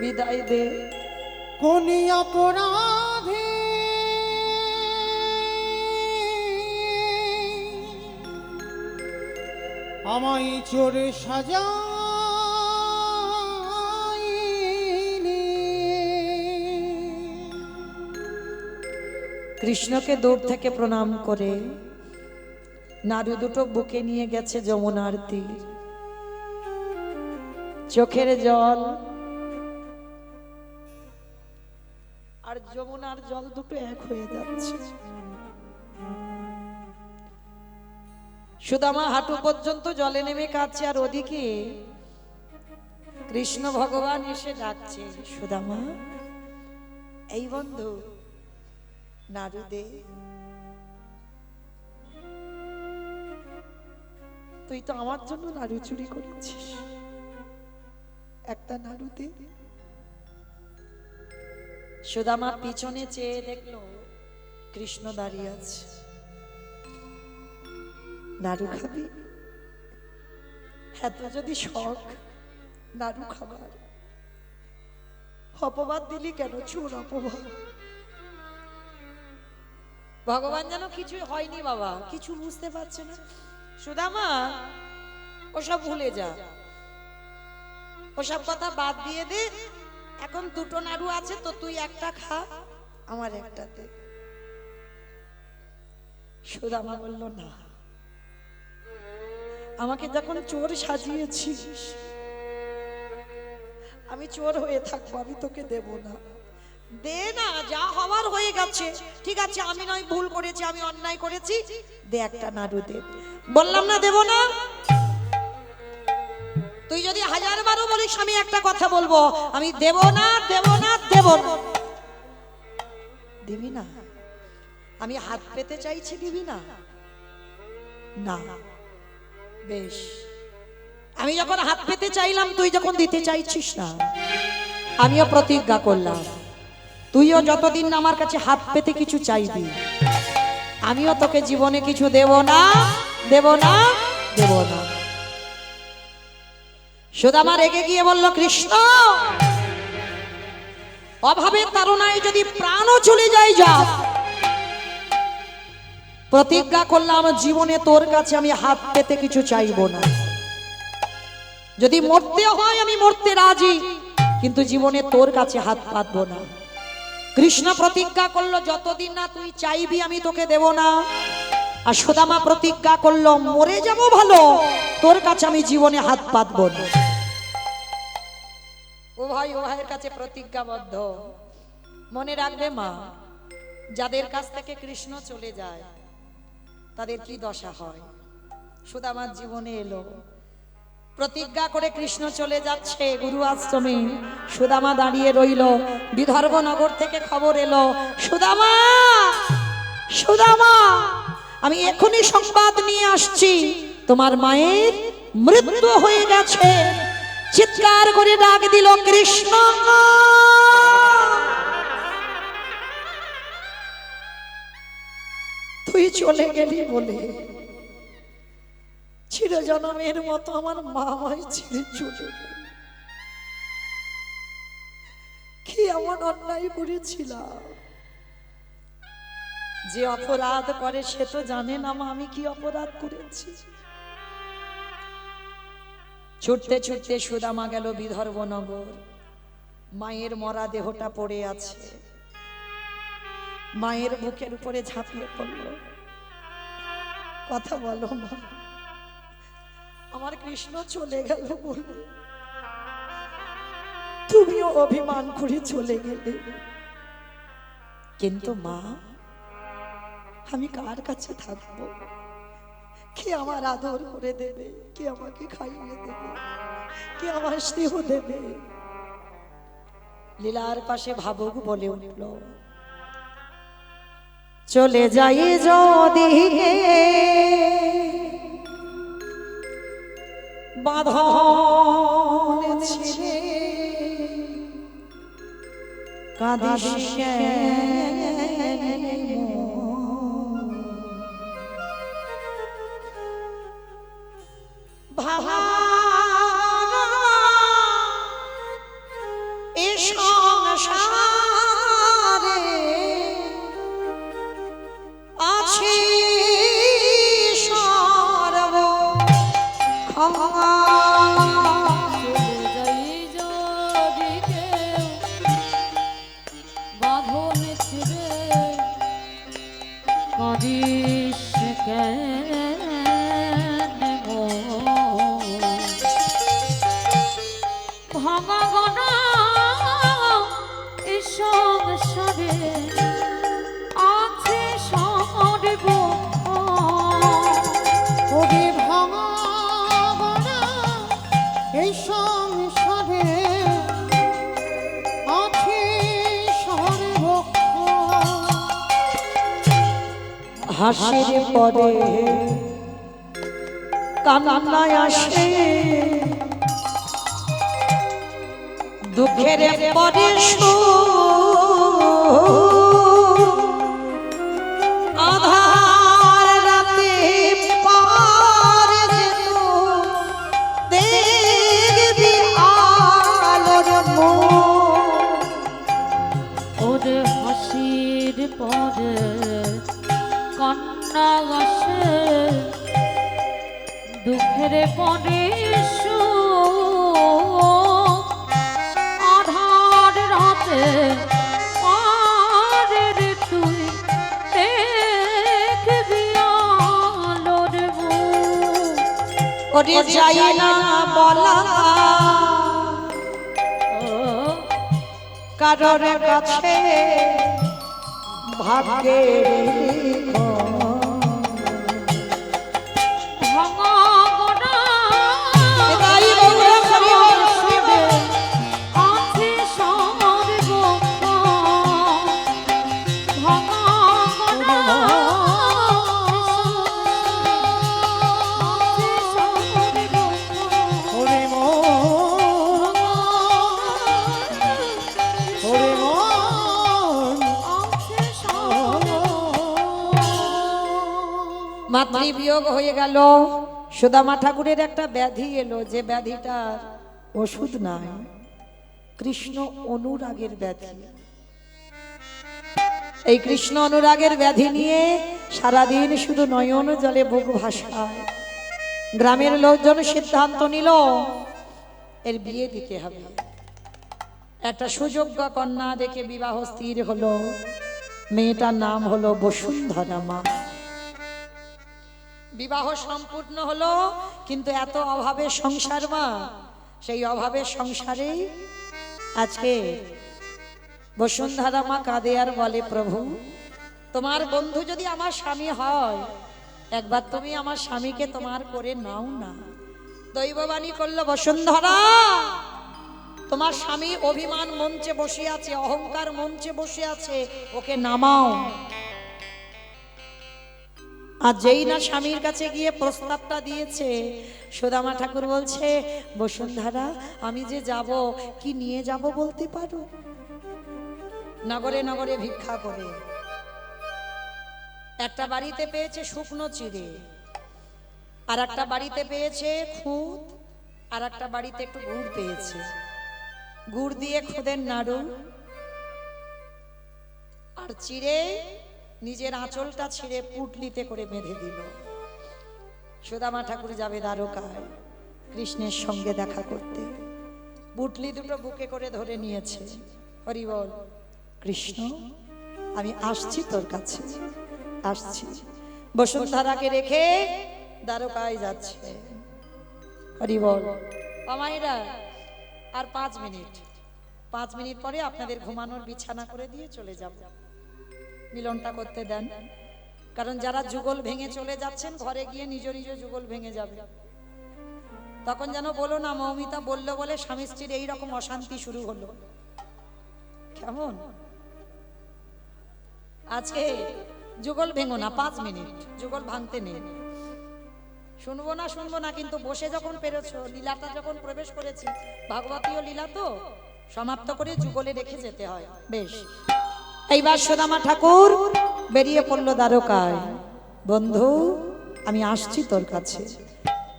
বিদায় দে। কোন অপরাধে আমায় চোরে সাজাইলি। কৃষ্ণকে দূর থেকে প্রণাম করে নাড়ু দুটো বুকে নিয়ে গেছে যমুনার তীর। চোখের জল আর যমুনার জল দুটো এক হয়ে যাচ্ছে। সুদামা হাঁটু পর্যন্ত জলে নেমে কাঁদছে, আর ওদিকে কৃষ্ণ ভগবান এসে ডাকছে, সুদামা এই বন্ধু নাড়ু দে। তুই তো আমার জন্য নাড়ু চুরি করেছিস, একটা নাড়ু দে। সুদামা পিছনে চেয়ে দেখলো কৃষ্ণ দাঁড়িয়ে আছে। নাড়ু খাবি? এত যদি শখ নাড়ু খাবার, অপবাদ দিলি কেন? চোর অপবাদ। ভগবান যেন কিছু হয়নি বাবা, কিছু বুঝতে পারছে না। সুদামা ওসব ভুলে যা, ওসব কথা বাদ দিয়ে দে। এখন দুটো নাড়ু আছে তো, তুই একটা খা, আমার একটা দে। সুদামা বলল, না, আমাকে যখন চোর সাজিয়েছিস, আমি চোর হয়ে থাকবো, আমি তোকে দেব না। দে না, যা হওয়ার হয়ে গেছে। ঠিক আছে, আমি নয় ভুল করেছি, আমি অন্যায় করেছি, দে একটা নাড়ু দে। বললাম না দেব না। তুই যদি 1000 বারও বলিস আমি একটা কথা বলবো, আমি দেব না দেব না দেব না, দিবি না? আমি হাত পেতে চাইছি, দিবি না? না, বেশ। আমি যখন হাত পেতে চাইলাম, তুই যখন দিতে চাইছিস না, আমিও প্রতিজ্ঞা করলাম তুইও যতদিন না আমার কাছে হাত পেতে কিছু চাইবি, আমিও তোকে জীবনে কিছু দেব না দেব না দেব না। সুদামা রেগে গিয়ে বলল, কৃষ্ণ, অভাবের তাড়নায় যদি প্রাণও চলে যায় যা, প্রতিজ্ঞা করলাম জীবনে তোর কাছে আমি হাত পেতে কিছু চাইবো না। যদি মরতে হয় আমি মরতে রাজি, কিন্তু জীবনে তোর কাছে হাত পাতবো না। কৃষ্ণ প্রতিজ্ঞা করলো যতদিন না তুই চাইবি আমি তোকে দেব না। আর সুদামা প্রতিজ্ঞা করলো মরে যাব ভালো, তোর কাছে আমি জীবনে হাত পাতবো না। ও ভাইয়ের কাছে প্রতিজ্ঞাবদ্ধ। মনে রাখবে মা, যাদের কাছ থেকে কৃষ্ণ চলে যায় তাদের কি দশা হয়। সুদামার জীবনে এলো, প্রতিজ্ঞা করে কৃষ্ণ চলে যাচ্ছে গুরু আশ্রমে, সুদামা দাঁড়িয়ে রইল। বিদর্ভ নগর থেকে খবর এলো, সুদামা সুদামা, আমি এখনই সংবাদ নিয়ে আসছি, তোমার মায়ের মৃত্যু হয়ে গেছে। চিৎকার করে ডাক দিল, কৃষ্ণ। তুই চলে গেলি বলে চিরজনমের মতো আমার মা আমায় ছেড়ে চলে গেল। কি এমন অন্যায় করেছিলাম? যে অপরাধ করে সে তো জানে না মা আমি কি অপরাধ করেছি। ছুটতে ছুটতে সুদামা গেল বিদর্ভ নগর। মায়ের মরা দেহটা পড়ে আছে, মায়ের বুকের উপরে ঝাঁপিয়ে পড়ল। কথা বলো মা, আমার কৃষ্ণ চলে গেল বল, তুমিও অভিমান করে চলে গেলে, কিন্তু মা আমি কার কাছে থাকবো? কে আমার আদর করে দেবে? কে আমাকে খাইয়ে দেবে? কে আমার স্নেহ দেবে? লীলার পাশে ভাবুক বলে উঠল, চলে যাই যদি বাঁধন ছিঁড়ে, কাঁদিস ভাবা এ সংসারে আছে সর্ব ক্ষমা। হাসির পরে কান্নায় আসে, দুঃখের পরে আধার রাতে পার যেত দেখবি আলোর মুখ। ওরে হাসির পরে কান্না আসে, দুঃখের পরে আধার রাতে পারে রে তুই দেখবি আলোর মুখ। ওরে যাই না বলা কারোর কাছে ভাগ্যের ভাঙা গোনা মাতৃবিয়োগ হয়ে গেল। সুদামা ঠাকুরের একটা ব্যাধি এলো, যে ব্যাধিটার ওষুধ নাই, কৃষ্ণ অনুরাগের ব্যাধি। এই কৃষ্ণ অনুরাগের ব্যাধি নিয়ে সারাদিন শুধু নয়ন জলে বুক ভাসায়। গ্রামের লোকজন সিদ্ধান্ত নিল এর বিয়ে দিতে হবে। একটা সুযোগ্য কন্যা দেখে বিবাহ স্থির হলো। মেয়েটার নাম হলো বসুন্ধরা মা। বিবাহ সম্পূর্ণ হলো, কিন্তু এত অভাবের সংসার মা, সেই অভাবের সংসারেই আজকে বসুন্ধরা মা কাঁদে আর বলে, প্রভু তোমার বন্ধু যদি আমার স্বামী হয়, একবার তুমি আমার স্বামীকে তোমার করে নাও না। দৈববাণী করলো, বসুন্ধরা তোমার স্বামী অভিমান মঞ্চে বসে আছে, অহংকার মঞ্চে বসে আছে, ওকে নামাও। আর যেই না স্বামীর কাছে গিয়ে প্রস্তাবটা দিয়েছে, সুদামা ঠাকুর বলছে, বসুন্ধরা আমি যে যাব, কি নিয়ে যাব বলতে পারো? নগরে নগরে ভিক্ষা করে একটা বাড়িতে পেয়েছে শুকনো চিড়ে, আর একটা বাড়িতে পেয়েছে খুদ, আর একটা বাড়িতে একটু গুড় পেয়েছে। গুড় দিয়ে খুদের নাড়ু আর চিড়ে নিজের আঁচলটা ছিঁড়ে পুটলিতে করে বেঁধে দিল। সুদামা ঠাকুর যাবে দ্বারকায় কৃষ্ণের সঙ্গে দেখা করতে। পুটলি দুটো বুকে করে ধরে নিয়েছে। হরি বল, কৃষ্ণ আমি আসছি তোর কাছে, আসছি। বসুন্ধরাকে রেখে দ্বারকায় যাচ্ছে। হরি বল। মায়েরা আর 5 মিনিট, 5 মিনিট পরে আপনাদের ঘুমানোর বিছানা করে দিয়ে চলে যাব। মিলনটা করতে দেন, কারণ যারা যুগল ভেঙে চলে যাচ্ছেন ঘরে গিয়ে নিজ নিজ যুগল ভেঙে যাবে। তখন যেন বলো না, মৌমিতা বললো বলে স্বামী স্ত্রীর এইরকম অশান্তি শুরু হলো। কেমন? আজকে যুগল ভেঙো না, 5 মিনিট যুগল ভাঙতে নেই। শুনবো না, কিন্তু বসে যখন পেরেছো, লীলাটা যখন প্রবেশ করেছি, ভাগবতীয় লীলা তো সমাপ্ত করে যুগলে রেখে যেতে হয়। বেশ, এইবার সুদামা ঠাকুর বেরিয়ে পড়লো দ্বারকায়। বন্ধু আমি আসছি তোর কাছে।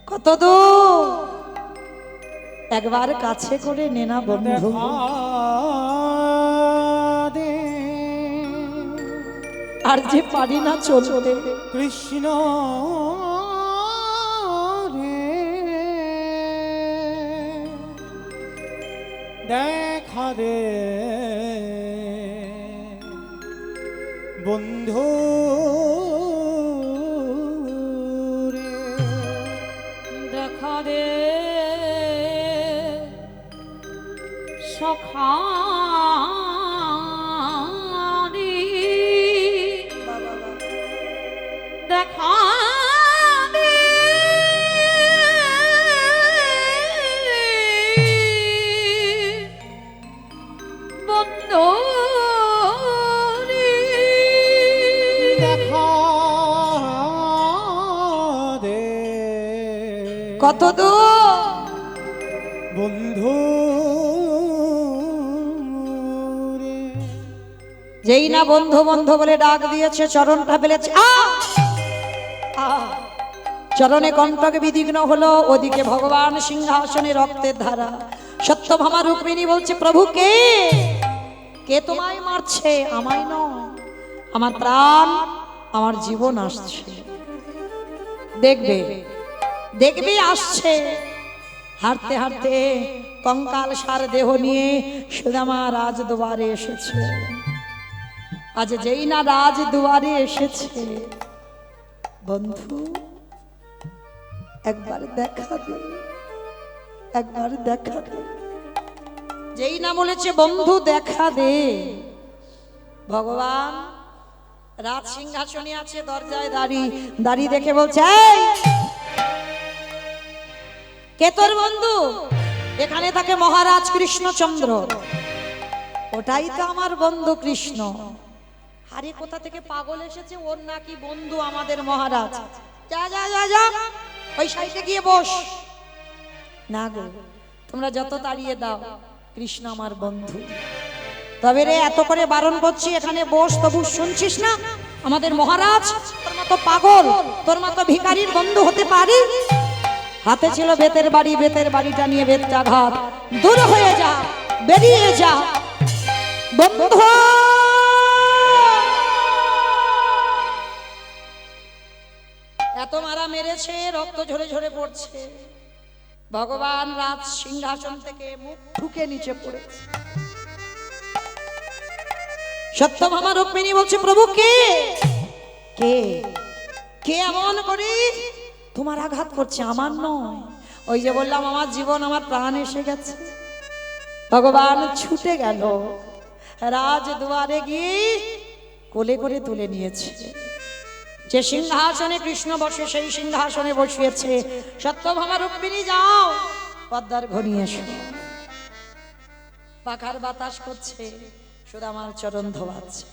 কত দূর? একবার কাছে করে নে না বন্ধু। আর যে পারি না চলতে, কৃষ্ণ রে দেখা দে বন্ধু রে, দেখা রে সখা দেখা দে বন্ধু রে, দেখা দে কত দূর বন্ধু রে। যেই না বন্ধু বন্ধু বলে ডাক দিয়েছে, চরণটা ফেলেছে, চরণে কণ্ঠকে বিধিগ্ন হলো। ওদিকে ভগবান সিংহাসনে রক্তের ধারা। সত্যভামা রুক্মিণী বলছে, প্রভু কে কে তোমায় মারছে? আমায় নয়, আমার প্রাণ আমার জীবন আসছে। দেখবে দেখবে আসছে। হাঁটতে হাঁটতে কঙ্কাল সার দেহ নিয়ে সুদামা রাজ দুয়ারে এসেছে। আজ যেই না রাজ দুয়ারে এসেছে, বন্ধু একবার দেখা দে, একবার দেখা দে। যেই না বলেছে বন্ধু দেখা দে, ভগবান রাজ সিংহাসনে আছে, দরজায় দাঁড়িয়ে দেখে বলছে, এই কে তোর বন্ধু? এখানে থাকে মহারাজ কৃষ্ণচন্দ্র। ওটাই তো আমার বন্ধু কৃষ্ণ। আরে কোথা থেকে পাগল এসেছে, ওর নাকি বন্ধু আমাদের মহারাজ। যা যা যা যা, ওই সাইডে গিয়ে বস। না গো, তোমরা যত তাড়িয়ে দাও, কৃষ্ণ আমার বন্ধু। তবে রে এত করে বারণ করছি, এখানে বস, তবু শুনছিস না? আমাদের মহারাজ তোর মতো পাগল, তোর মতো ভিখারির বন্ধু হতে পারি? হাতে ছিল বেতের বাড়ি, বেতের বাড়িটা নিয়ে বেত্রাঘাত। দূর হয়ে যা, বেরিয়ে যা বন্ধু। এত মারা মেরেছে, রক্ত ঝরে ঝরে পড়ছে। ভগবান রাজ সিংহাসন থেকে মুখ ঠুকে নিচে পড়েছে। সত্যভামা রুক্মিণী বলছে, প্রভু কে কে কে এমন করে তোমার আঘাত করছে? আমার নয়, ওই যে বললাম আমার জীবন আমার প্রাণ এসে গেছে। ভগবান ছুটে গেল, রাজ দুয়ারে গিয়ে কোলে করে তুলে নিয়েছে। যে সিংহাসনে কৃষ্ণ বসে সেই সিংহাসনে বসিয়েছে। সত্যভামা রুক্মিণী যাও, পদ্মার ঘনিয়ে এসো। পাখার বাতাস করছে, সুদামার চরণ ধোয়াচ্ছে।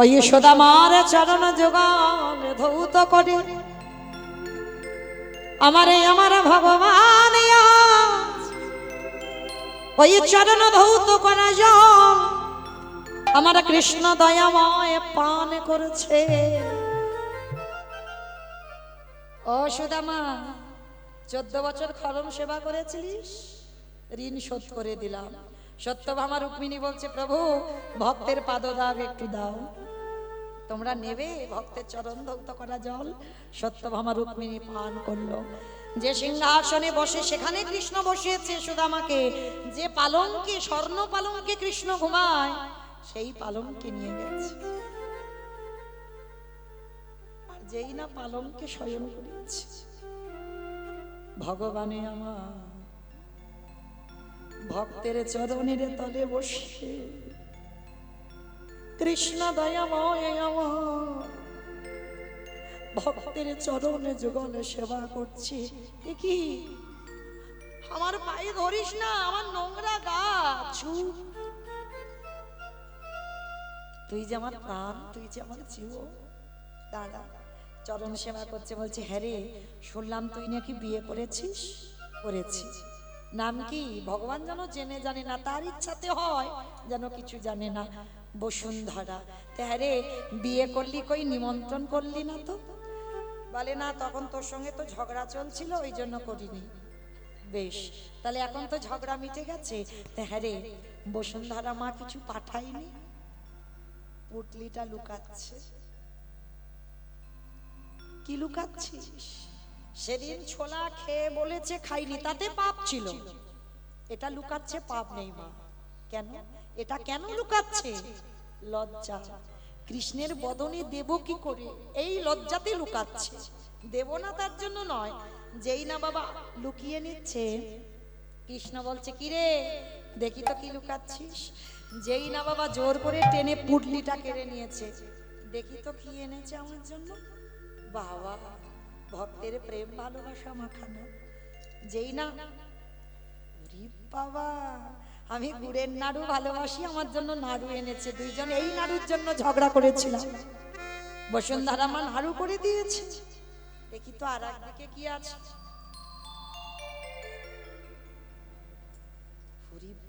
ওই সুদামার চরণ যুগল ধৌত করে আমার ভগবান আজ ওই চরণ ধৌত করা জল আমার কৃষ্ণ দয়াময় পান করেছে। ও সুদামা, 14 বছর খরম সেবা করেছিলিস, ঋণ শোধ করে দিলাম। সত্যভামা রুক্মিণী বলছে, প্রভু ভক্তের পাদদাগ একটু দাও। তোমরা নেবে ভক্তের চরণ ধৌত করা জল? সত্যভামা রুক্মিণী পান করলো। যে সিংহাসনে বসে সেখানে কৃষ্ণ বসিয়েছে সুদামাকে। যে পালঙ্কে, স্বর্ণ পালঙ্কে কৃষ্ণ ঘুমায়, সেই পালঙ্কে নিয়ে গেছে। আর যেই না পালঙ্কে শয়ন করেছে, ভগবানে আমার ভক্তের চরণের তলে বসে কৃষ্ণ দয়াময় আমার ভক্তের চরণে যুগলে সেবা করছি। কি আমার পায়ে ধরিস না, আমার নোংরা গা ছু। তুই যে আমার প্রাণ, তুই যে আমার জীবন। দাদা চরণ সেবা করছে, বলছে, হ্যাঁ রে, শুনলাম তুই নাকি বিয়ে করেছিস। করেছি। নাম কি? ভগবান যেন জেনে জানে না, তার ইচ্ছাতে হয় যেন কিছু জানে না। বসুন্ধরা। হ্যাঁ রে, বিয়ে করলি, কই নিমন্ত্রণ করলি না তো? বলে না, তখন তোর সঙ্গে তো ঝগড়া চলছিল, ওই জন্য করিনি। বেশ, তাহলে এখন তো ঝগড়া মিটে গেছে। হ্যাঁ রে, বসুন্ধরা মা কিছু পাঠায়নি? পুটলিটা লুকাচ্ছে। কি লুকাচ্ছিস? সেদিন ছোলা খেয়ে বলেছে খাইনি, তাতে পাপ ছিল। এটা লুকাচ্ছে, পাপ নেই মা। কেন এটা কেন লুকাচ্ছে? লজ্জা। কৃষ্ণের বদনে দেব কি করে, এই লজ্জাতে লুকাচ্ছে। দেব না তার জন্য নয়, যেই না বাবা লুকিয়ে নিচ্ছে, কৃষ্ণ বলছে, কি রে দেখি তো কি লুকাচ্ছিস। যেই না বাবা জোর করে টেনে পুটলিটা কেড়ে নিয়েছে, দেখি তো কি এনেছে আমার জন্য। বাবা, ভক্তের প্রেম ভালোবাসা মাখানো। যেই না, বাবা আমি গুড়ের নাড়ু ভালোবাসি, আমার জন্য নাড়ু এনেছে। দুইজন এই নাড়ুর জন্য ঝগড়া করেছিলাম, বসুন্ধরা মা নাড়ু করে দিয়েছে। দেখি তো আর একদিকে কি আছে।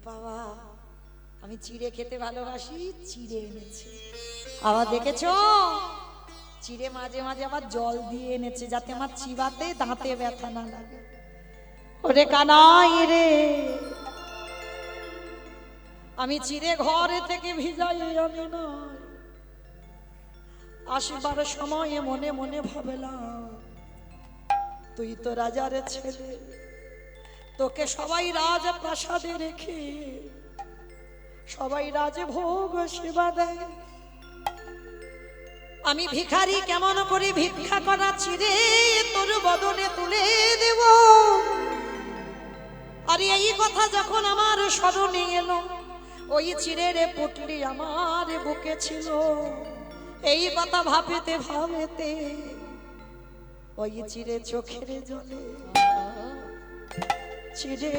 বাবা, আমি চিড়ে খেতে ভালোবাসি, চিড়ে এনেছে। আবার দেখেছো, চিড়ে মাঝে মাঝে আবার জল দিয়ে এনেছে, যাতে আমার চিবাতে দাঁতে ব্যথা না লাগে। ওরে কানাই রে, আমি চিড়ে ঘরে থেকে ভিজাই আনি না, আসবার সময়ে মনে মনে ভাবলাম, তুই তো রাজার ছেলে, তোকে সবাই রাজ প্রাসাদে রেখে সবাই রাজে ভোগ সেবা দেয়। আমি ভিখারি কেমন করে ভিক্ষা করা চিড়ে তোর বদনে তুলে দেব। আর এই কথা যখন আমার স্মরণে এলো, ওই চিড়ের পুটলি আমার বুকে ছিল। এই কথা ভাবেতে ভাবেতে ওই চিড়ে চোখের জলে চিড়ে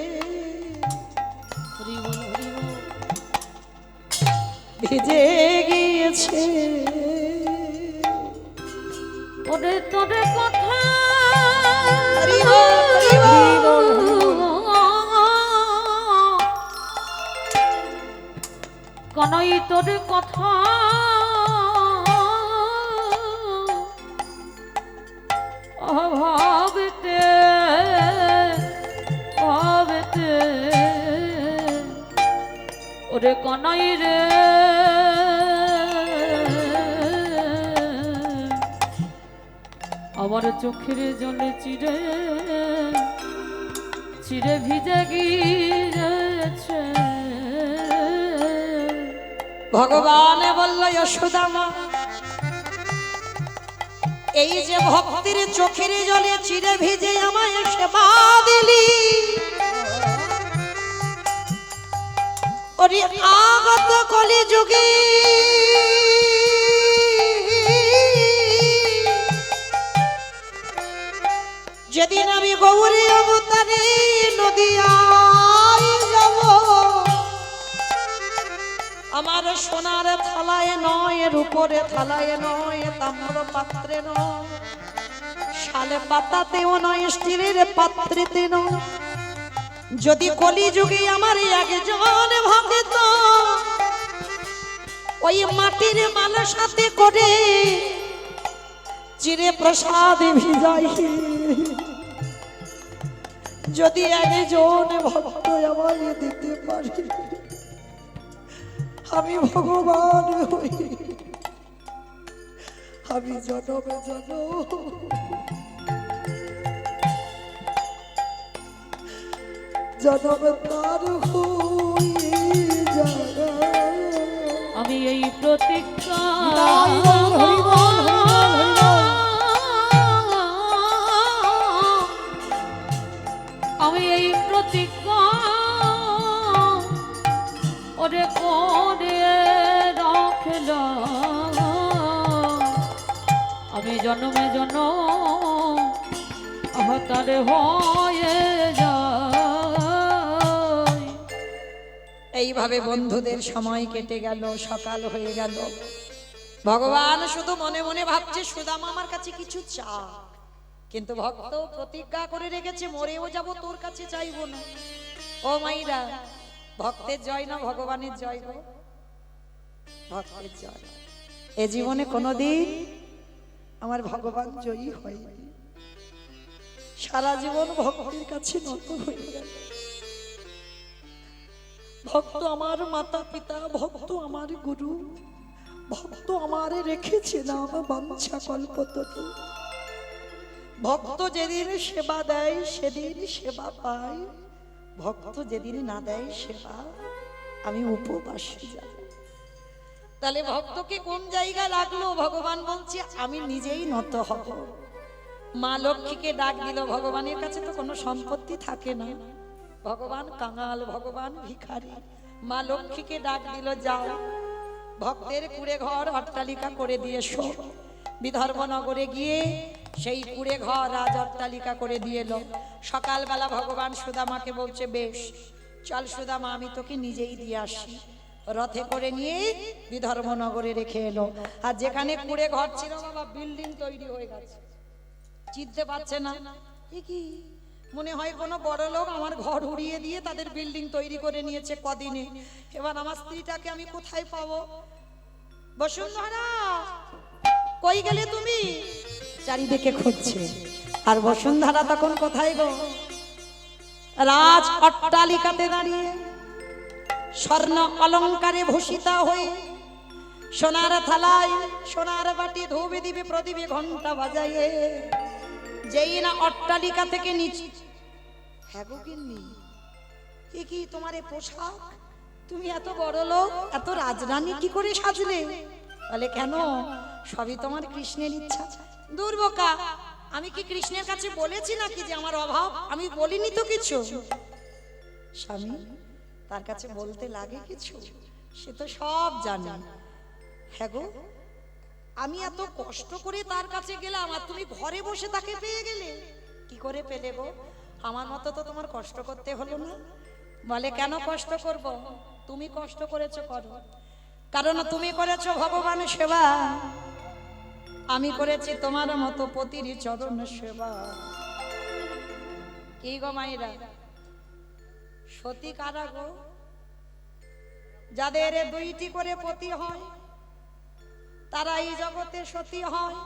ভিজে গিয়েছে। ওরে তোরে কথা কানাই তোর কথা ভাবতে ভাবতে ওরে কানাই রে আমার চোখের জলে চিরে চিরে ভিজে গিয়েছে। ভগবান বলল যশোদামা, এই যে ভক্তির চোখের জলে চিরে ভিজে আমায় সেবা দিলি, ওরে আগত কলি যুগে যেদিন আমি গৌরী অবতারে নদিয়ায় যাব, আমার সোনার থালায় নয়, রূপরে থালায় নয়, তাম্র পাত্রে নয়, শালে পাতাতেও নয়, স্টিলের পাত্রেতে নয়, যদি কলিযুগে আমার একজন ভক্ত ওই মাটির মালার সাথে করে চিরে প্রসাদ ভিজাই, যদি একজন ভক্ত আমায় দিতে পারি, আমি ভগবান হই, আমি জনমে জনমে তার হই যারা। আমি এই প্রতীক্ষা আমি এই প্রতীক্ষা ওরে করে রাখলাম, আমি জন্মে জন্ম আহতারে হয়ে যাই। এইভাবে বন্ধুদের সময় কেটে গেল, সকাল হয়ে গেল। ভগবান শুধু মনে মনে ভাবছে সুদামা আমার কাছে কিছু চা, কিন্তু ভক্ত প্রতিজ্ঞা করে রেখেছে মরেও যাব তোর কাছে চাইবো না। ও মাইরা, ভক্তের জয় না ভগবানের জয় গো? ভক্তের জয়। এ জীবনে কোনোদিন আমার ভগবান জয়ী হয়নি, সারা জীবন ভক্তের কাছে নত হয়ে গেল। ভক্ত আমার মাতা পিতা, ভক্ত আমার গুরু, ভক্ত আমারে রেখেছে নাম বাঞ্ছা কল্পতরু। ভক্ত যেদিন সেবা দেয় সেদিন সেবা পায়, ভক্ত যেদিন না দেয় সেবা আমি উপবাসে যাব। তাহলে ভক্তকে কোন জায়গা লাগলো? ভগবান বলছে আমি নিজেই নত হব। মা লক্ষ্মীকে ডাক দিল, ভগবানের কাছে তো কোনো সম্পত্তি থাকে না, ভগবান কাঙাল, ভগবান ভিখারি। মা লক্ষ্মীকে ডাক দিল, যাও ভক্তের কুড়ে ঘর অট্টালিকা করে দিয়ে এসো। বিদর্ভনগরে গিয়ে সেই কুড়ে ঘর রাজ অট্টালিকা করে দিয়ে এলো। সকালবেলা ভগবান সুদামাকে বলছে, বেশ চল সুদামা, আমি তোকে নিজেই দিয়ে আসি। রথে করে নিয়ে বিদর্ভনগরে রেখে এলো। আর যেখানে কুড়ে ঘর ছিল বাবা, বিল্ডিং তৈরি হয়ে গেছে, চিনতে পারছে না। এ কি, মনে হয় কোনো বড় লোক আমার ঘর উড়িয়ে দিয়ে তাদের বিল্ডিং তৈরি করে নিয়েছে কদিনে। এবার আমার স্ত্রীটাকে আমি কোথায় পাবো? বসুন্ধরা কই গেলে তুমি? চারিদিকে খুঁজছে। আর বসুন্ধরা তখন কোথায় গো? রাজ অট্টালিকাতে দাঁড়িয়ে, স্বর্ণ অলঙ্কারে ভূষিতা হয়ে, সোনার থালায় সোনার বাটি, ধূপ দিবে প্রদীপে ঘন্টা বাজাইয়ে, যেই না অট্টালিকা থেকে নিচে। হ্যাঁ গো গিন্নি, এ কি তোমার এ পোশাক? তুমি এত বড় লোক, এত রাজরানী কি করে সাজলে? বলে কেন? সবই তোমার কৃষ্ণের ইচ্ছা। দূর বোকা, আমি কি কৃষ্ণের কাছে বলেছি নাকি যে আমার অভাব? আমি বলিনি তো কিছু। স্বামী, তার কাছে বলতে লাগে কিছু? সে তো সব জানে। হ্যাঁ গো, আমি এত কষ্ট করে তার কাছে গেলাম আর তুমি ঘরে বসে তাকে পেয়ে গেলে? কি করে পেলে গো? আমার মতো তো তোমার কষ্ট করতে হলো না। বলে কেন কষ্ট করব? তুমি কষ্ট করেছো, করো, কারণ তুমি করেছো ভগবানের সেবা, আমি করেছি তোমার মতো পতির চরণ সেবা। কি গো মাইরা, সতী কারা গো? যাদের দুইটি করে পতি হয় তারা এই জগতে সতী হয়।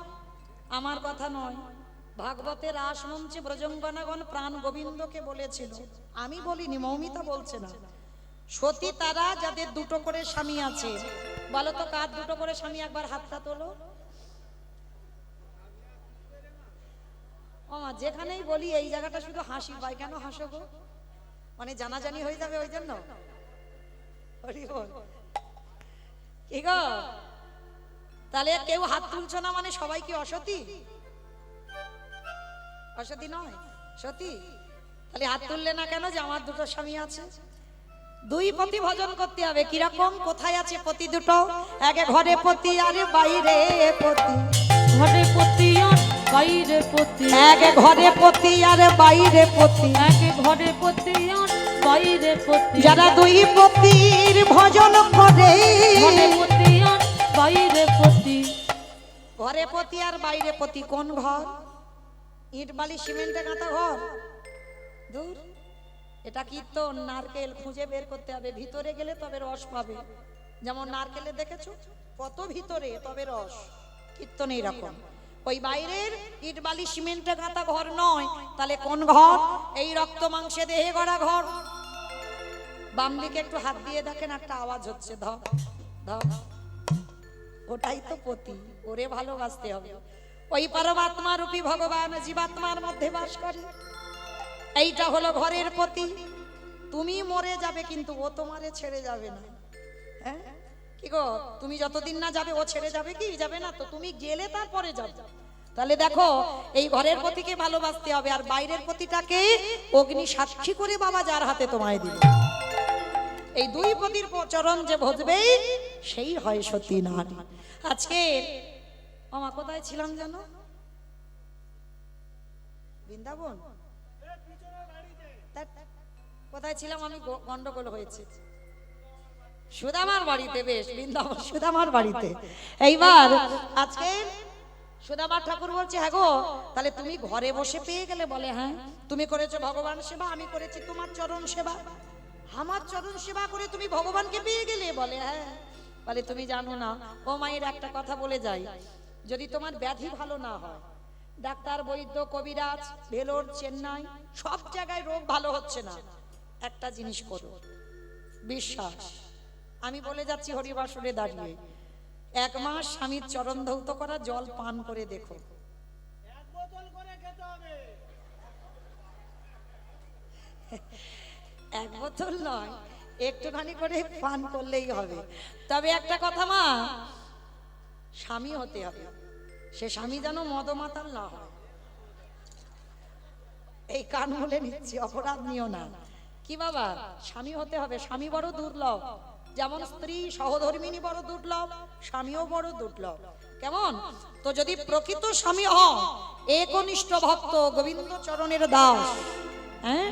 আমার কথা নয়, ভাগবতের রাস মঞ্চে ব্রজঙ্গনাগণ প্রাণ গোবিন্দকে বলেছিল, আমি বলিনি, মৌমিতা বলছে না। সতী তারা যাদের দুটো করে স্বামী আছে। বলো তো কার দুটো করে স্বামী, একবার হাতটা তোলো। ও মা, যেখানেই বলি এই জায়গাটা শুধু হাসি পায়, কেন হাসো গো? মানে জানাজানি হয়ে যাবে ওই জন্য? হরি বল। কি গো, তাহলে কেউ হাত তুলছো না মানে সবাই কি অসতী? অসতী নয়, সতী। তাহলে হাত তুললে না কেন? যে আমার দুটো স্বামী আছে। দুই পতি ভজন করতে হবে। কিরকম? কোথায় আছে পতি দুটো? একে ঘরে পতি আর বাইরে পতি। ঘরে পতি আর বাইরে পতি, একে ঘরে পতি আর বাইরে পতি। একে ঘরে পতি আর বাইরে পতি। যারা দুই পতির ভজন করে, ঘরে পতি আর বাইরে পতি। ঘরে পতি আর বাইরে পতি কোন ঘর? ইট বালি সিমেন্টে গাঁথা ঘর? দূর। এটা কীর্তন, নারকেল খুঁজে বের করতে হবে। ভিতরে গেলে তবে রস পাবে। যেমন নারকেলে দেখেছো কত ভিতরে, তবে রস। কীর্তন এইরকম। ওই বাইরের ইট বালি সিমেন্টে গাঁথা ঘর নয়। তাহলে কোন ঘর? এই রক্ত মাংসে দেহে গড়া ঘর। বাম দিকে একটু হাত দিয়ে দেখেন, একটা আওয়াজ হচ্ছে, ধর ধর। ওটাই তো পতি। ওরে ভালোবাসতে হবে। ওই পরমাত্মা রূপী ভগবান জীবাত্মার মধ্যে বাস করে। এইটা হলো ঘরের পতি। তুমি মরে যাবে কিন্তু ও তোমারে ছেড়ে যাবে না। হ্যাঁ কি গো, তুমি যতদিন না যাবে ও ছেড়ে যাবে কি? যাবে না তো। তুমি গেলে তারপরে যাবে। তাহলে দেখো, এই ঘরের পতিকে ভালোবাসতে হবে। আর বাইরের পতিটাকে অগ্নি সাক্ষী করে বাবা যার হাতে তোমায় দিবে। এই দুই পতির চরণ যে ভজবে সেই হয় সতী নারী। আজকে মামা কোথায় ছিলাম জানো? বৃন্দাবন। কোথায় ছিলাম আমি? গন্ডগোল হয়েছে। সুদামার বাড়িতে। বেশ, বৃন্দাবন সুদামার বাড়িতে। এইবার আজকে সুদামা ঠাকুর বলছে, হ্যাঁ গো, তাহলে তুমি ঘরে বসে পেয়ে গেলে? বলে হ্যাঁ। তুমি করেছো ভগবান সেবা, আমি করেছি তোমার চরণ সেবা। আমার চরণ সেবা করে তুমি ভগবানকে পেয়ে গেলে? বলে হ্যাঁ। বলে তুমি জানো না ও মায়ের, একটা কথা বলে যাই, যদি তোমার ব্যাধি ভালো না হয়, ডাক্তার বৈদ্য কবিরাজ ভেলোর চেন্নাই সব জায়গায় রোগ ভালো হচ্ছে না, একটা জিনিস করো, বিশ্বাস। আমি বলে যাচ্ছি হরিবাসরে দাঁড়িয়ে, 1 মাস স্বামীর চরণ ধৌত করা জল পান করে দেখো। 1 বোতল করে খেতে হবে। 1 বোতল নয়, একটুখানি করে পান করলেই হবে। তবে একটা কথা মা, স্বামী হতে হবে। সে স্বামী যেন মদমাতাল না হয়। এই কান বলে নিচ্ছি, অপরাধ নিও না। কি বাবা, স্বামী হতে হবে। স্বামী বড় দুর্লভ। যেমন স্ত্রী সহধর্মিনী বড় দুর্লভ, স্বামীও বড় দুর্লভ। কেমন? তো যদি প্রকৃত স্বামী হন, একনিষ্ঠ ভক্ত, গোবিন্দ চরণের দাস, হ্যাঁ,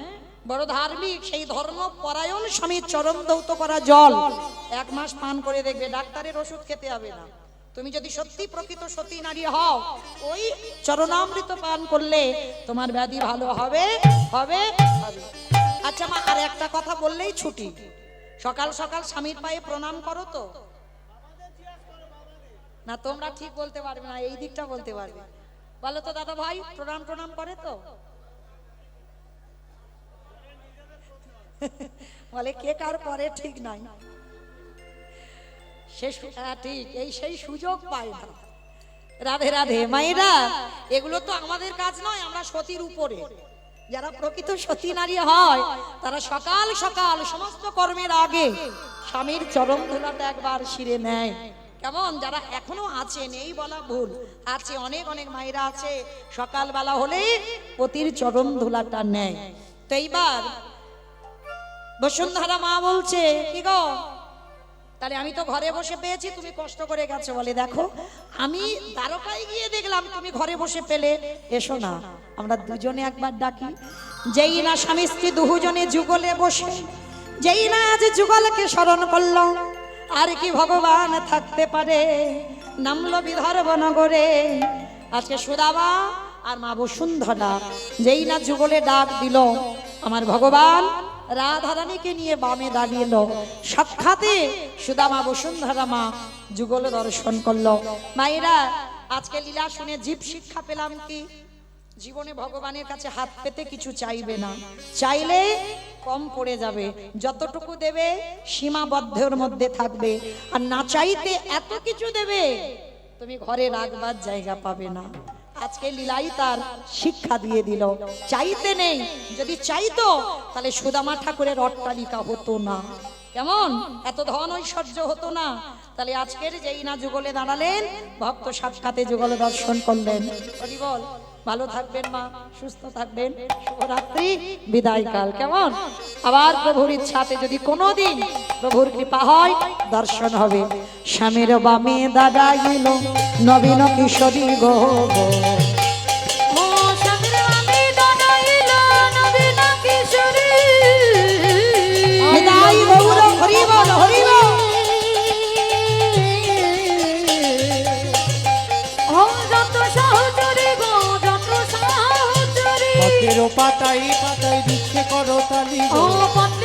বড় ধার্মিক, সেই ধর্ম পরায়ণ স্বামীর চরণ ধৌত করা জল 1 মাস পান করে দেখবে, ডাক্তারের ওষুধ খেতে হবে না। তুমি যদি সত্যি প্রকৃত সতী নারী হও, ওই চরণামৃত পান করলে তোমার ব্যাধি ভালো হবে হবে হবে। আচ্ছা মা, আর একটা কথা বললেই ছুটি। সকাল সকাল স্বামীর পায়ে প্রণাম করো তো? না, তোমরা ঠিক বলতে পারবে না, এই দিকটা বলতে পারবে। বলো তো দাদা ভাই, প্রণাম প্রণাম করে তো? বলে কে কার করে ঠিক নাই। ঠিক, এই সেই সুযোগ পায় না। রাধে রাধে মায়েরা, এগুলো তো আমাদের কাজ নয়, আমরা সতীর উপরে। যারা প্রকৃত সতী নারী হয়, তারা সকাল সকাল সমস্ত কর্মের আগে স্বামীর চরণ ধুলাটা একবার শিরে নেয়। কেমন? যারা এখনো আছে, নেই বলা ভুল, আছে, অনেক অনেক মায়েরা আছে, সকালবেলা হলে পতির চরণ ধুলাটা নেয়। তো এইবার বসুন্ধরা মা বলছে, কি গো, তাহলে আমি তো ঘরে বসে পেয়েছি, তুমি কষ্ট করে গেছো। বলে দেখো, আমি দ্বারকায় গিয়ে দেখলাম তুমি ঘরে বসে পেলে, এসো না আমরা দুজনে একবার ডাকি। যেই না স্বামী স্ত্রী দুজনে যুগলে বসে, যেই না আজ যুগলকে স্মরণ করলো, আর কি ভগবান থাকতে পারে। নামলো বিদর্ভ নগরে। আজকে সুদামা আর মা বসুন্ধরা যেই না যুগলে ডাক দিল, আমার ভগবান রাধারানীকে নিয়ে বামে দাঁড়িয়েলো। সাক্ষাতে সুদামা বসুন্ধরা মা যুগল দর্শন করলো। মায়েরা, আজকে লীলা শুনে জীব শিক্ষা পেলাম কি? জীবনে ভগবানের কাছে হাত পেতে কিছু চাইবে না, চাইলে কম পড়ে যাবে। যতটুকু দেবে সীমাবদ্ধের মধ্যে থাকবে, আর না চাইতে এত কিছু দেবে তুমি ঘরে রাখবার জায়গা পাবে না। আজকে লীলাই তার শিক্ষা দিয়ে দিল। চাইতে নেই, যদি চাইতো তাহলে সুদামা ঠাকুরের অট্টালিকা হতো না, কেমন এত ধন ঐশ্বর্য হতো না। তাহলে আজকের যেই না যুগলে দাঁড়ালেন, ভক্ত সাক্ষাতে যুগল দর্শন করলেন। হরি বল। ভালো থাকবেন মা, সুস্থ থাকবেন। শুভরাত্রি, বিদায় কাল। কেমন আবার প্রভুর ইচ্ছাতে যদি কোনোদিন প্রভুর কৃপা হয়, দর্শন হবে। স্বামীর বামে দাঁড়াইল নবীন কিশোরী গো, ও স্বামীর বামে দাঁড়াইল নবীন কিশোরী। বিদায় গৌর। হরি বল, হরি বল। ও যত সহচরী গো, যত সহচরী। পথের পাতাই পাতাই দিচ্ছে করতালি ও গো। পথ